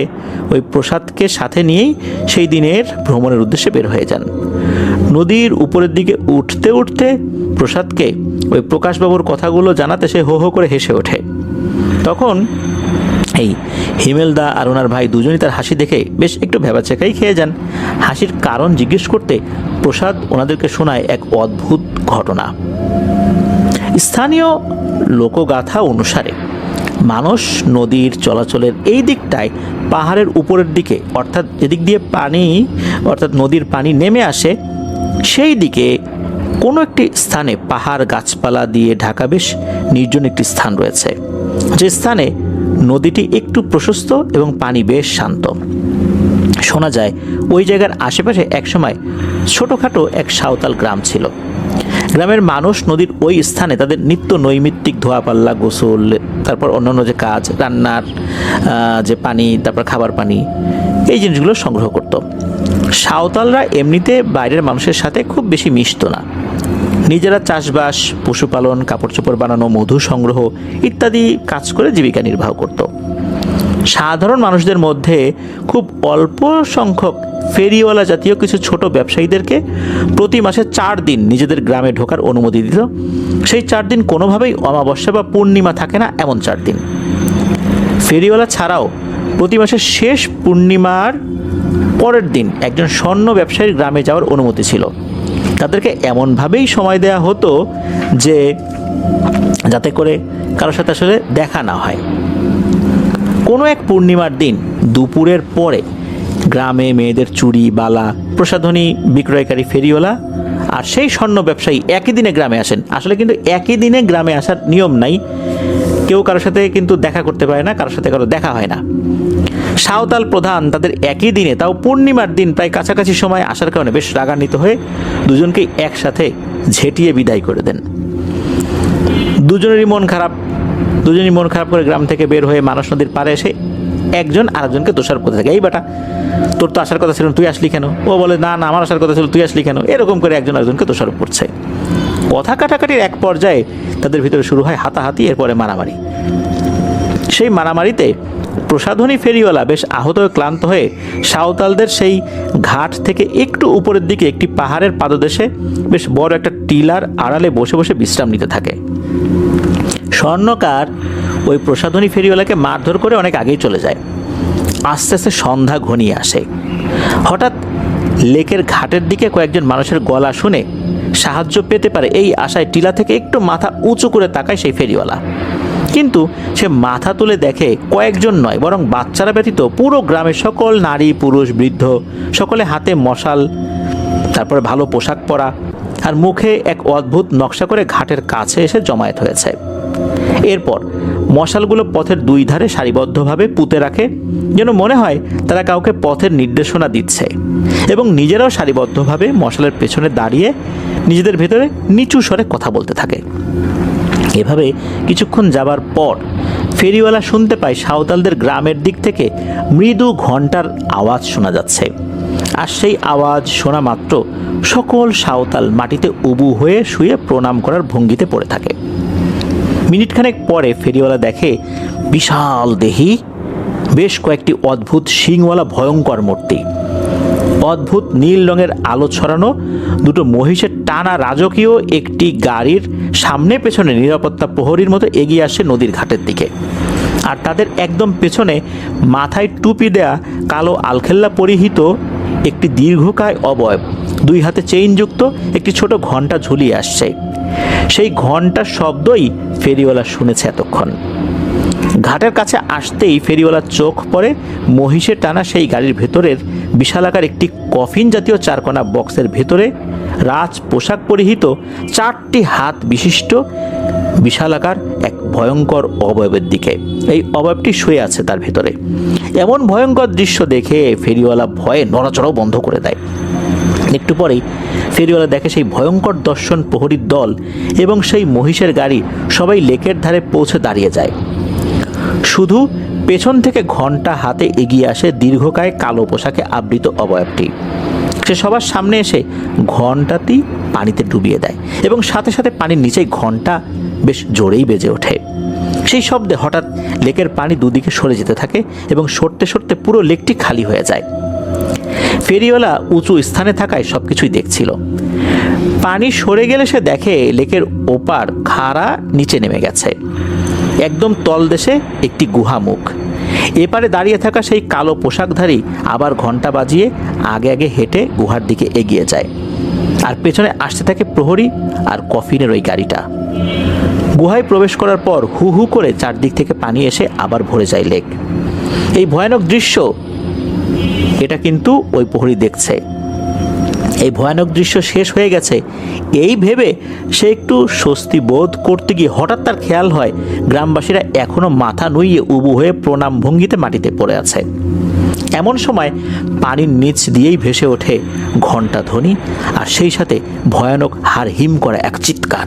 ওই প্রসাদকে সাথে নিয়েই সেই দিনের ভ্রমণের উদ্দেশ্যে বের হয়ে যান। নদীর উপরের দিকে উঠতে উঠতে প্রসাদকে ওই প্রকাশবাবুর কথাগুলো জানাতে সে হো হো করে হেসে ওঠে। তখন এই হিমেলদা আর ওনার ভাই দুজনই তার হাসি দেখে বেশ একটু ভেবাচেকাই খেয়ে যান। হাসির কারণ জিজ্ঞেস করতে প্রসাদ ওনাদেরকে শোনায় এক অদ্ভুত ঘটনা। স্থানীয় লোকগাথা অনুসারে মানস নদীর চলাচলের এই দিকটায় পাহাড়ের উপরের দিকে, অর্থাৎ যেদিক দিয়ে পানি, অর্থাৎ নদীর পানি নেমে আসে, সেই দিকে কোনো একটি স্থানে পাহাড় গাছপালা দিয়ে ঢাকা বেশ নির্জন একটি স্থান রয়েছে, যে স্থানে নদীটি একটু প্রশস্ত এবং পানি বেশ শান্ত। শোনা যায় ওই জায়গার আশেপাশে একসময় ছোটোখাটো এক সাঁওতাল গ্রাম ছিল। গ্রামের মানুষ নদীর ওই স্থানে তাদের নিত্য নৈমিত্তিক ধোয়া পাল্লা, গোসল, তারপর অন্যান্য যে কাজ, রান্নার যে পানি, তারপর খাবার পানি, এই জিনিসগুলো সংগ্রহ করত। সাঁওতালরা এমনিতে বাইরের মানুষের সাথে খুব বেশি মিশত না। নিজেরা চাষবাস, পশুপালন, কাপড় চোপড় বানানো, মধু সংগ্রহ ইত্যাদি কাজ করে জীবিকা নির্বাহ করত। সাধারণ মানুষদের মধ্যে খুব অল্প সংখ্যক ফেরিওয়ালা জাতীয় কিছু ছোট ব্যবসায়ীদেরকে প্রতি মাসে 4 দিন নিজেদের গ্রামে ঢোকার অনুমতি দিত। সেই 4 দিন কোনোভাবেই অমাবস্যা বা পূর্ণিমা থাকে না, এমন 4 দিন। ফেরিওয়ালা ছাড়াও প্রতি মাসের শেষ পূর্ণিমার পরের দিন একজন স্বর্ণ ব্যবসায়ীর গ্রামে যাওয়ার অনুমতি ছিল। তাদেরকে এমনভাবেই সময় দেওয়া হতো যে যাতে করে কারোর সাথে আসলে দেখা না হয়। কোনো এক পূর্ণিমার দিন দুপুরের পরে গ্রামে মেয়েদের চুড়ি, বালা, প্রসাধনী বিক্রয়কারী ফেরিওয়ালা আর সেই স্বর্ণ ব্যবসায়ী একই দিনে গ্রামে আসেন। আসলে কিন্তু একই দিনে গ্রামে আসার নিয়ম নাই, কেউ কারোর সাথে কিন্তু দেখা করতে পারে না, কারোর সাথে কারো দেখা হয় না। সাঁওতাল প্রধান তাদের একই দিনে, তাও পূর্ণিমার দিন প্রায় কাছাকাছি সময় আসার কারণে বেশ রাগান্বিত হয়ে দুজনকেই একসাথে ঝেঁটিয়ে বিদায় করে দেন। দুজনেরই মন খারাপ করে গ্রাম থেকে বের হয়ে মানস নদীর পাড়ে এসে একজন আরেকজনকে দোষারোপ করতে থাকে। এই বেটা, তোর তো আসার কথা ছিল, তুই আসলি কেন? ও বলে, না না, আমার আসার কথা ছিল, তুই আসলি কেন? এরকম করে একজন আরেকজনকে দোষারোপ করছে। কথা কাটাকাটির এক পর্যায়ে তাদের ভিতরে শুরু হয় হাতাহাতি, এরপরে মারামারি। সেই মারামারিতে প্রসাধনী ফেরিওয়ালা বেশ আহত ও ক্লান্ত হয়ে সাঁওতালদের সেই ঘাট থেকে একটু উপরের দিকে একটি পাহাড়ের পাদদেশে বেশ বড় একটা টিলার আড়ালে বসে বসে বিশ্রাম নিতে থাকে। স্বর্ণকার ওই প্রসাধনী ফেরিওয়ালাকে মারধর করে অনেক আগেই চলে যায়। আস্তে আস্তে সন্ধ্যা ঘনিয়ে আসে। হঠাৎ লেকের ঘাটের দিকে কয়েকজন মানুষের গলা শুনে সাহায্য পেতে পারে এই আশায় টিলা থেকে একটু মাথা উঁচু করে তাকায় সেই ফেরিওয়ালা। কিন্তু সে মাথা তুলে দেখে কয়েকজন নয়, বরং বাচ্চারা ব্যতীত পুরো গ্রামের সকল নারী, পুরুষ, বৃদ্ধ সকলে হাতে মশাল, তারপরে ভালো পোশাক পরা আর মুখে এক অদ্ভুত নকশা করে ঘাটের কাছে এসে জমায়েত হয়েছে। এরপর মশালগুলো পথের 2 ধারে সারিবদ্ধভাবে পুঁতে রাখে, যেন মনে হয় তারা কাউকে পথের নির্দেশনা দিচ্ছে, এবং নিজেরাও সারিবদ্ধভাবে মশালের পেছনে দাঁড়িয়ে নিজেদের ভেতরে নিচু স্বরে কথা বলতে থাকে। এভাবে কিছুক্ষণ যাবার পর ফেরিওয়ালা শুনতে পায় সাঁওতালদের গ্রামের দিক থেকে মৃদু ঘণ্টার আওয়াজ শোনা যাচ্ছে। আর সেই আওয়াজ শোনা মাত্র সকল সাঁওতাল মাটিতে উবু হয়ে শুয়ে প্রণাম করার ভঙ্গিতে পড়ে থাকে। মিনিটখানেক পরে ফেরিওয়ালা দেখে বিশাল দেহী বেশ কয়েকটি অদ্ভুত শিংওয়ালা ভয়ঙ্কর মূর্তি, অদ্ভুত নীল রঙের আলো ছড়ানো 2 মহিষের টানা রাজকীয় একটি গাড়ির সামনে পেছনে নিরাপত্তা প্রহরীর মতো এগিয়ে আসে নদীর ঘাটের দিকে। আর তাদের একদম পেছনে মাথায় টুপি দেয়া কালো আলখেল্লা পরিহিত একটি দীর্ঘকায় অবয়ব, 2 হাতে চেইনযুক্ত একটি ছোট ঘণ্টা ঝুলিয়ে আসছে। সেই ঘণ্টার শব্দই ফেরিওয়ালা শুনেছে এতক্ষণ। ঘাটের কাছে আসতেই ফেরিওয়ালার চোখ পড়ে মহিষের টানা সেই গাড়ির ভেতরের বিশালাকার একটি কফিন জাতীয় 4 বক্সের ভেতরে রাজ পোশাক পরিহিত 4টি হাত বিশিষ্ট বিশালাকার এক ভয়ঙ্কর অবয়বের দিকে। এই অবয়বটি শুয়ে আছে তার ভেতরে। এমন ভয়ঙ্কর দৃশ্য দেখে ফেরিওয়ালা ভয়ে নড়াচড়াও বন্ধ করে দেয়। একটু পরেই ফেরিওয়ালা দেখে সেই ভয়ঙ্কর দর্শন প্রহরীর দল এবং সেই মহিষের গাড়ি সবাই লেকের ধারে পৌঁছে দাঁড়িয়ে যায়। শুধু পেছন থেকে ঘণ্টা হাতে এগিয়ে আসে দীর্ঘকায় কালো পোশাকে আবৃত অবয়বটি। সে সবার সামনে এসে ঘণ্টাটি পানিতে ডুবিয়ে দেয় এবং সাথে সাথে পানির নিচেই ঘণ্টা বেশ জোরেই বেজে ওঠে। সেই শব্দে হঠাৎ লেকের পানি দুদিকে সরে যেতে থাকে এবং সরতে সরতে পুরো লেকটি খালি হয়ে যায়। ফেরিওয়ালা উঁচু স্থানে থাকায় সবকিছুই দেখছিল। পানি সরে গেলে সে দেখে লেকের ওপার খাড়া নিচে নেমে গেছে। একদম তলদেশে একটি গুহা মুখ। এপারে দাঁড়িয়ে থাকা সেই কালো পোশাকধারী আবার ঘণ্টা বাজিয়ে আগে আগে হেঁটে গুহার দিকে এগিয়ে যায়। আর পেছনে আসতে থাকে প্রহরী আর কফিনের ওই গাড়িটা। গুহায় প্রবেশ করার পর হু হু করে চারদিক থেকে পানি এসে আবার ভরে যায় লেক। এই ভয়ানক দৃশ্য এটা কিন্তু ওই প্রহরী দেখছে। এই ভয়ানক দৃশ্য শেষ হয়ে গেছে এই ভেবে সে একটু স্বস্তি বোধ করতে গিয়ে হঠাৎ তার খেয়াল হয় গ্রামবাসীরা এখনো মাথা নুইয়ে উবু হয়ে প্রণাম ভঙ্গিতে মাটিতে পড়ে আছে। এমন সময় পানির নিচ দিয়েই ভেসে ওঠে ঘণ্টা ধ্বনি আর সেই সাথে ভয়ানক হাড় হিম করা এক চিৎকার।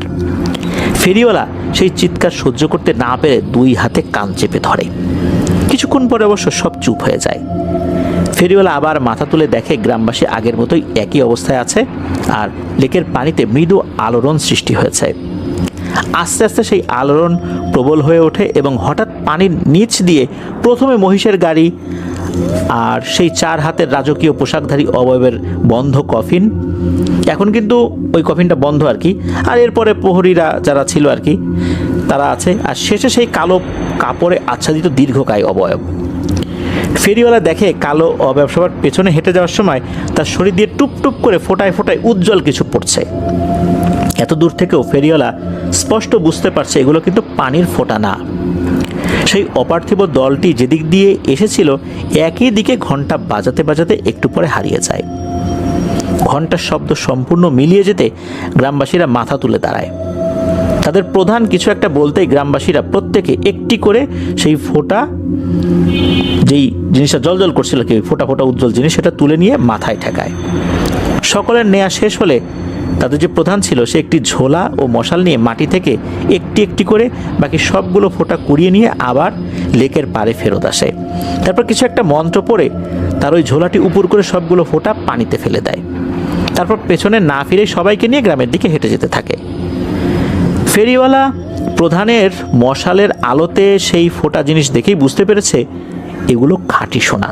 ফেরিওয়ালা সেই চিৎকার সহ্য করতে না পেরে 2 হাতে কান চেপে ধরে। কিছুক্ষণ পরে অবশ্য সব চুপ হয়ে যায়। ফেরিওয়ালা আবার মাথা তুলে দেখে গ্রামবাসী আগের মতোই একই অবস্থায় আছে আর লেকের পানিতে মৃদু আলোড়ন সৃষ্টি হয়েছে। আস্তে আস্তে সেই আলোড়ন প্রবল হয়ে ওঠে এবং হঠাৎ পানির নিচ দিয়ে প্রথমে মহিষের গাড়ি আর সেই 4 হাতের রাজকীয় পোশাকধারী অবয়বের বন্ধ কফিন, এখন কিন্তু ওই কফিনটা বন্ধ আর কি, আর এরপরে প্রহরীরা যারা ছিল আর কি তারা আছে, আর শেষে সেই কালো কাপড়ে আচ্ছাদিত দীর্ঘকায় অবয়ব। ফেরিওয়ালা দেখে কালো অবয়ব সবার পেছনে হেঁটে যাওয়ার সময় তার শরীর দিয়ে টুপ টুপ করে ফোটায় ফোটায় উজ্জ্বল কিছু পড়ছে। এত দূর থেকেও ফেরিওয়ালা স্পষ্ট বুঝতে পারছে এগুলো কিন্তু পানির ফোঁটা না। সেই অপার্থিব দলটি যেদিক দিয়ে এসেছিল একই দিকে ঘণ্টা বাজাতে বাজাতে একটু পরে হারিয়ে যায়। ঘণ্টার শব্দ সম্পূর্ণ মিলিয়ে যেতে গ্রামবাসীরা মাথা তুলে দাঁড়ায়। তাদের প্রধান কিছু একটা বলতেই গ্রামবাসীরা প্রত্যেকে একটি করে সেই ফোঁটা, যেই জিনিসটা জলজল করছিল কি ফোঁটা ফোঁটা উজ্জ্বল জিনিস, সেটা তুলে নিয়ে মাথায় ঠেকায়। সকলের নেয়া শেষ হলে তাদের যে প্রধান ছিল সে একটি ঝোলা ও মশাল নিয়ে মাটি থেকে একটি একটি করে বাকি সবগুলো ফোঁটা কুড়িয়ে নিয়ে আবার লেকের পাড়ে ফেরত আসে। তারপর কিছু একটা মন্ত্র পড়ে তার ওই ঝোলাটি উপর করে সবগুলো ফোঁটা পানিতে ফেলে দেয়। তারপর পেছনে না ফিরে সবাইকে নিয়ে গ্রামের দিকে হেঁটে যেতে থাকে। ফেরিওয়ালা প্রধানের মশালের আলোতে সেই ফোঁটা জিনিস দেখেই বুঝতে পেরেছে এগুলো খাঁটি সোনা।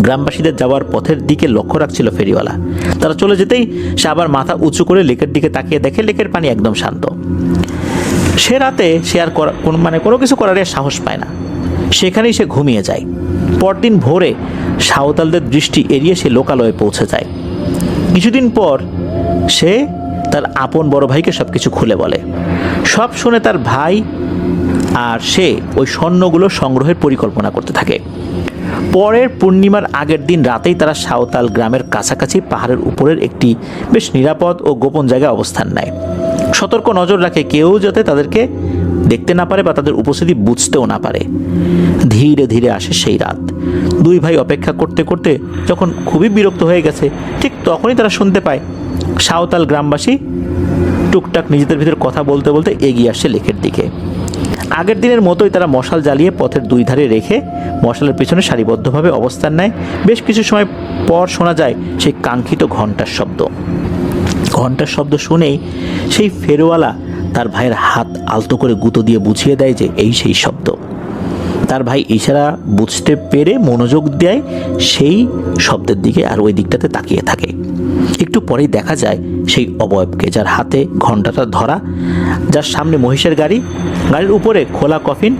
গ্রামবাসীদের যাওয়ার পথের দিকে লক্ষ্য রাখছিল ফেরিওয়ালা। তারা চলে যেতেই সে আবার মাথা উঁচু করে লেকের দিকে তাকিয়ে দেখে লেকের পানি একদম শান্ত। সে রাতে সে আর কোনো কিছু করার সাহস পায় না, সেখানেই সে ঘুমিয়ে যায়। পরদিন ভোরে সাঁওতালদের দৃষ্টি এড়িয়ে সে লোকালয়ে পৌঁছে যায়। কিছুদিন পর সে তার আপন বড় ভাইকে সব কিছু খুলে বলে। সব শুনে তার ভাই আর সে ওই স্বর্ণগুলো সংগ্রহের পরিকল্পনা করতে থাকে। পরের পূর্ণিমার আগের দিন রাতেই তারা সাঁওতাল গ্রামের কাছাকাছি পাহাড়ের উপরের একটি বেশ নিরাপদ ও গোপন জায়গায় অবস্থান নেয়। সতর্ক নজর রাখে কেউ যাতে তাদেরকে দেখতে না পারে বা তাদের উপস্থিতি বুঝতেও না পারে। ধীরে ধীরে আসে সেই রাত। 2 ভাই অপেক্ষা করতে করতে যখন খুবই বিরক্ত হয়ে গেছে, ঠিক তখনই তারা শুনতে পায় সাঁওতাল গ্রামবাসী টুকটাক নিজেদের ভিতর কথা বলতে বলতে এগিয়ে আসছে লেকের দিকে। আগের দিনের মতোই তারা মশাল জ্বালিয়ে পথের 2 ধারে রেখে মশালের পিছনে সারিবদ্ধভাবে অবস্থান নেয়। বেশ কিছু সময় পর শোনা যায় সেই কাঙ্ক্ষিত ঘণ্টার শব্দ। ঘণ্টার শব্দ শুনেই সেই ফেরিওয়ালা তার ভাইয়ের হাত আলতো করে গুঁতো দিয়ে বুঝিয়ে দেয় যে এই সেই শব্দ। তার ভাই ইশারা বুঝতে পেরে মনোযোগ দেয় সেই শব্দের দিকে আর ওই দিকটাতে তাকিয়ে থাকে। একটু পরেই দেখা যায় সেই অবয়বকে, যার হাতে ঘণ্টাটা ধরা, যার সামনে মহিষের গাড়ি, গাড়ির উপরে খোলা কফিন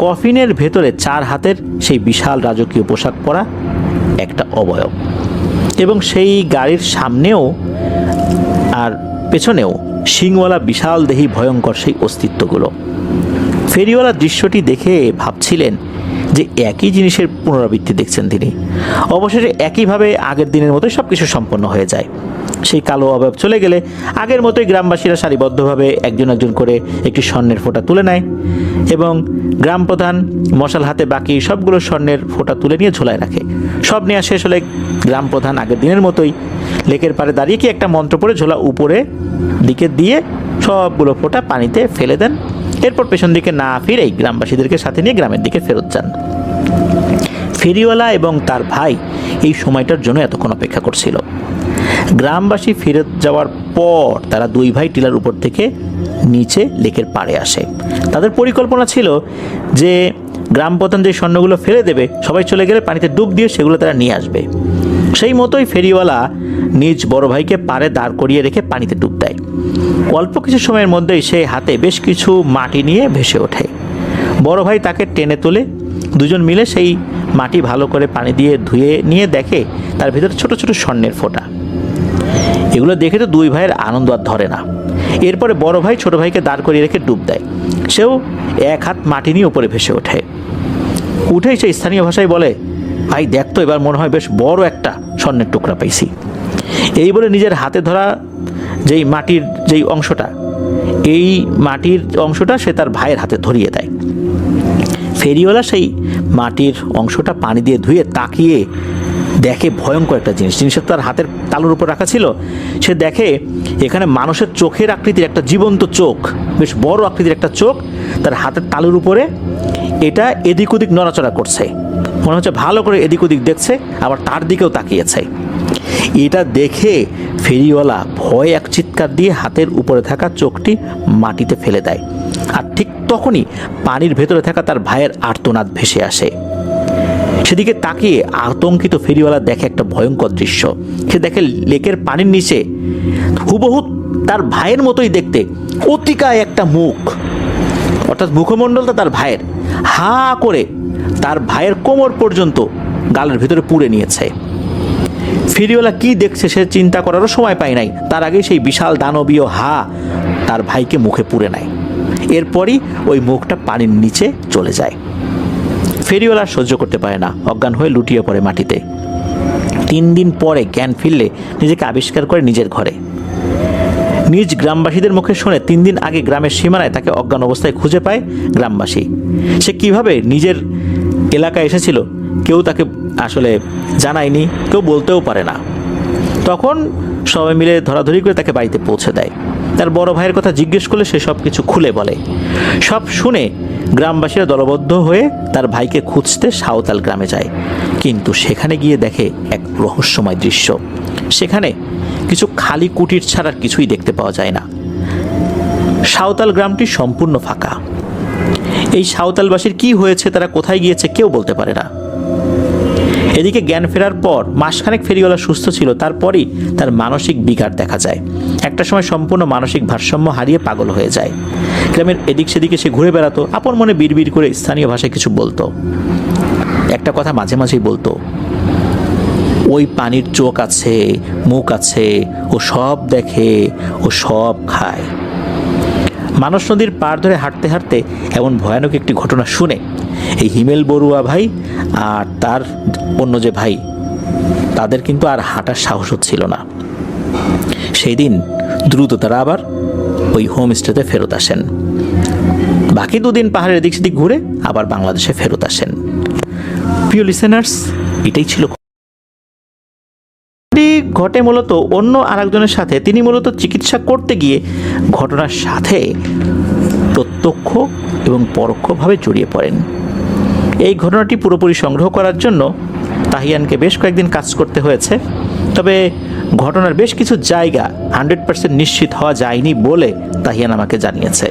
কফিনের ভেতরে 4 হাতের সেই বিশাল রাজকীয় পোশাক পরা একটা অবয়ব, এবং সেই গাড়ির সামনেও আর পেছনেও শিংওয়ালা বিশাল দেহী ভয়ঙ্কর সেই অস্তিত্বগুলো। ফেরিওয়ালা দৃশ্যটি দেখে ভাবছিলেন যে একই জিনিসের পুনরাবৃত্তি দেখছেন তিনি। অবশেষে একইভাবে আগের দিনের মতোই সব কিছু সম্পন্ন হয়ে যায়। সেই কালো অবয়ব চলে গেলে আগের মতোই গ্রামবাসীরা সারিবদ্ধভাবে একজন একজন করে একটি স্বর্ণের ফোঁটা তুলে নেয়, এবং গ্রাম প্রধান মশাল হাতে বাকি সবগুলো স্বর্ণের ফোঁটা তুলে নিয়ে ঝোলায় রাখে। সব নেওয়া শেষ হলে গ্রাম প্রধান আগের দিনের মতোই লেকের পাড়ে দাঁড়িয়ে কি একটা মন্ত্র পড়ে ঝোলা উপরে দিকে দিয়ে সবগুলো ফোঁটা পানিতে ফেলে দেন। এরপর পেছন দিকে না ফিরেই গ্রামবাসীদেরকে সাথে নিয়ে গ্রামের দিকে ফেরত যান। ফেরিওয়ালা এবং তার ভাই এই সময়টার জন্য এতক্ষণ অপেক্ষা করছিল। গ্রামবাসী ফেরত যাওয়ার পর তারা 2 ভাই টিলার উপর থেকে নিচে লেকের পাড়ে আসে। তাদের পরিকল্পনা ছিল যে গ্রাম প্রধান যে স্বর্ণগুলো ফেলে দেবে, সবাই চলে গেলে পানিতে ডুব দিয়ে সেগুলো তারা নিয়ে আসবে। সেই মতোই ফেরিওয়ালা নিজ বড় ভাইকে পাড়ে দাঁড় করিয়ে রেখে পানিতে ডুব দেয়। অল্প কিছু সময়ের মধ্যেই সে হাতে বেশ কিছু মাটি নিয়ে ভেসে ওঠে। বড় ভাই তাকে টেনে তোলে। দুজন মিলে সেই মাটি ভালো করে পানি দিয়ে ধুয়ে নিয়ে দেখে তার ভিতরে ছোট ছোট স্বর্ণের ফোঁটা। এগুলো দেখে তো 2 ভাইয়ের আনন্দ আর ধরে না। এরপরে বড় ভাই ছোট ভাইকে দাঁড় করিয়ে রেখে ডুব দেয়। সেও 1 হাত মাটি নিয়ে উপরে ভেসে ওঠে। উঠেই সে স্থানীয় ভাষায় বলে, ভাই দেখ তো, এবার মনে হয় বেশ বড় একটা স্বর্ণের টুকরা পাইছি। এই বলে নিজের হাতে ধরা যেই মাটির যেই অংশটা, এই মাটির অংশটা সে তার ভাইয়ের হাতে ধরিয়ে দেয়। ফেরিওয়ালা সেই মাটির অংশটা পানি দিয়ে ধুয়ে তাকিয়ে দেখে ভয়ঙ্কর একটা জিনিস। জিনিসটা তার হাতের তালুর উপর রাখা ছিল। সে দেখে এখানে মানুষের চোখের আকৃতির একটা জীবন্ত চোখ, বেশ বড় আকৃতির একটা চোখ তার হাতের তালুর উপরে। এটা এদিক ওদিক নড়াচড়া করছে, মনে হচ্ছে ভালো করে এদিক ওদিক দেখছে, আবার তার দিকেও তাকিয়েছে। এটা দেখে ফেরিওয়ালা ভয় এক চিৎকার দিয়ে হাতের উপরে থাকা চোখটি মাটিতে ফেলে দেয়। আর ঠিক তখনই পানির ভেতরে থাকা তার ভাইয়ের আর্তনাদ ভেসে আসে। সেদিকে তাকিয়ে আতঙ্কিত ফেরিওয়ালা দেখে একটা ভয়ঙ্কর দৃশ্য। সে দেখে লেকের পানির নিচে হুবহু তার ভাইয়ের মতোই দেখতে অতিকায় একটা মুখ, অর্থাৎ মুখমণ্ডলটা তার ভাইয়ের, হা করে তার ভাইয়ের কোমর পর্যন্ত গালের ভিতরে পুড়ে নিয়েছে। ফেরিওয়ালা কি দেখছে সে চিন্তা করারও সময় পায় নাই। তার আগেই সেই বিশাল দানবীয় হা তার ভাইকে মুখে পুড়ে নেয়। এরপরই ওই মুখটা পানির নিচে চলে যায়। ফেরিওয়ালা সহ্য করতে পারে না, অজ্ঞান হয়ে লুটিয়ে পড়ে মাটিতে। 3 দিন পরে জ্ঞান ফিরলে নিজেকে আবিষ্কার করে নিজের ঘরে। নিজ গ্রামবাসীদের মুখে শুনে 3 দিন আগে গ্রামের সীমানায় তাকে অজ্ঞান অবস্থায় খুঁজে পায় গ্রামবাসী। সে কিভাবে নিজের এলাকায় এসেছিল কেউ তাকে আসলে জানায়নি, কেউ বলতেও পারে না। তখন সবাই মিলে ধরাধরি করে তাকে বাড়িতে পৌঁছে দেয়। তার বড় ভাইয়ের কথা জিজ্ঞেস করলে সে সব কিছু খুলে বলে। সব শুনে গ্রামবাসীরা দলবদ্ধ হয়ে তার ভাইকে খুঁজতে সাঁওতাল গ্রামে যায়। কিন্তু সেখানে গিয়ে দেখে এক রহস্যময় দৃশ্য। সেখানে কিছু খালি কুটির ছাড়া কিছুই দেখতে পাওয়া যায় না। সাঁওতাল গ্রামটি সম্পূর্ণ ফাঁকা। এই সাঁওতালবাসীর কি হয়েছে, তারা কোথায় গিয়েছে কেউ বলতে পারে না। এদিকে জ্ঞান ফেরার পর মাসখানেক ফেরিওয়ালা সুস্থ ছিল। তারপরই তার মানসিক বিকার দেখা যায়। একটা সময় সম্পূর্ণ মানসিক ভারসাম্য হারিয়ে পাগল হয়ে যায়। গ্রামের এদিক সেদিকে সে ঘুরে বেড়াতো, আপন মনে বিড়বিড় করে স্থানীয় ভাষায় কিছু বলতো। একটা কথা মাঝে মাঝেই বলতো, ওই পানির চোখ আছে, মুখ আছে, ও সব দেখে, ও সব খায়। মানস নদীর পাড় ধরে হাঁটতে হাঁটতে এমন ভয়ানক একটি ঘটনা শুনে এই হিমেল বড়ুয়া ভাই আর তার অন্য যে ভাই, তাদের কিন্তু আর হাঁটার সাহস হচ্ছিল না। সেই দিন দ্রুত তারা আবার ওই হোমস্টেতে ফেরত আসেন। বাকি 2 দিন পাহাড়ের এদিক সেদিক ঘুরে আবার বাংলাদেশে ফেরত আসেন। প্রিয় লিসেনার্স, এটাই ছিল ঘটে মূলত অন্য আরেকজনের সাথে। তিনি মূলত চিকিৎসা করতে গিয়ে ঘটনার সাথে প্রত্যক্ষ এবং পরোক্ষভাবে জড়িয়ে পড়েন। এই ঘটনাটি পুরোপুরি সংগ্রহ করার জন্য তাহিয়ানকে বেশ কয়েকদিন কাজ করতে হয়েছে। তবে ঘটনার বেশ কিছু জায়গা 100% নিশ্চিত হওয়া যায়নি বলে তাহিয়ান আমাকে জানিয়েছে।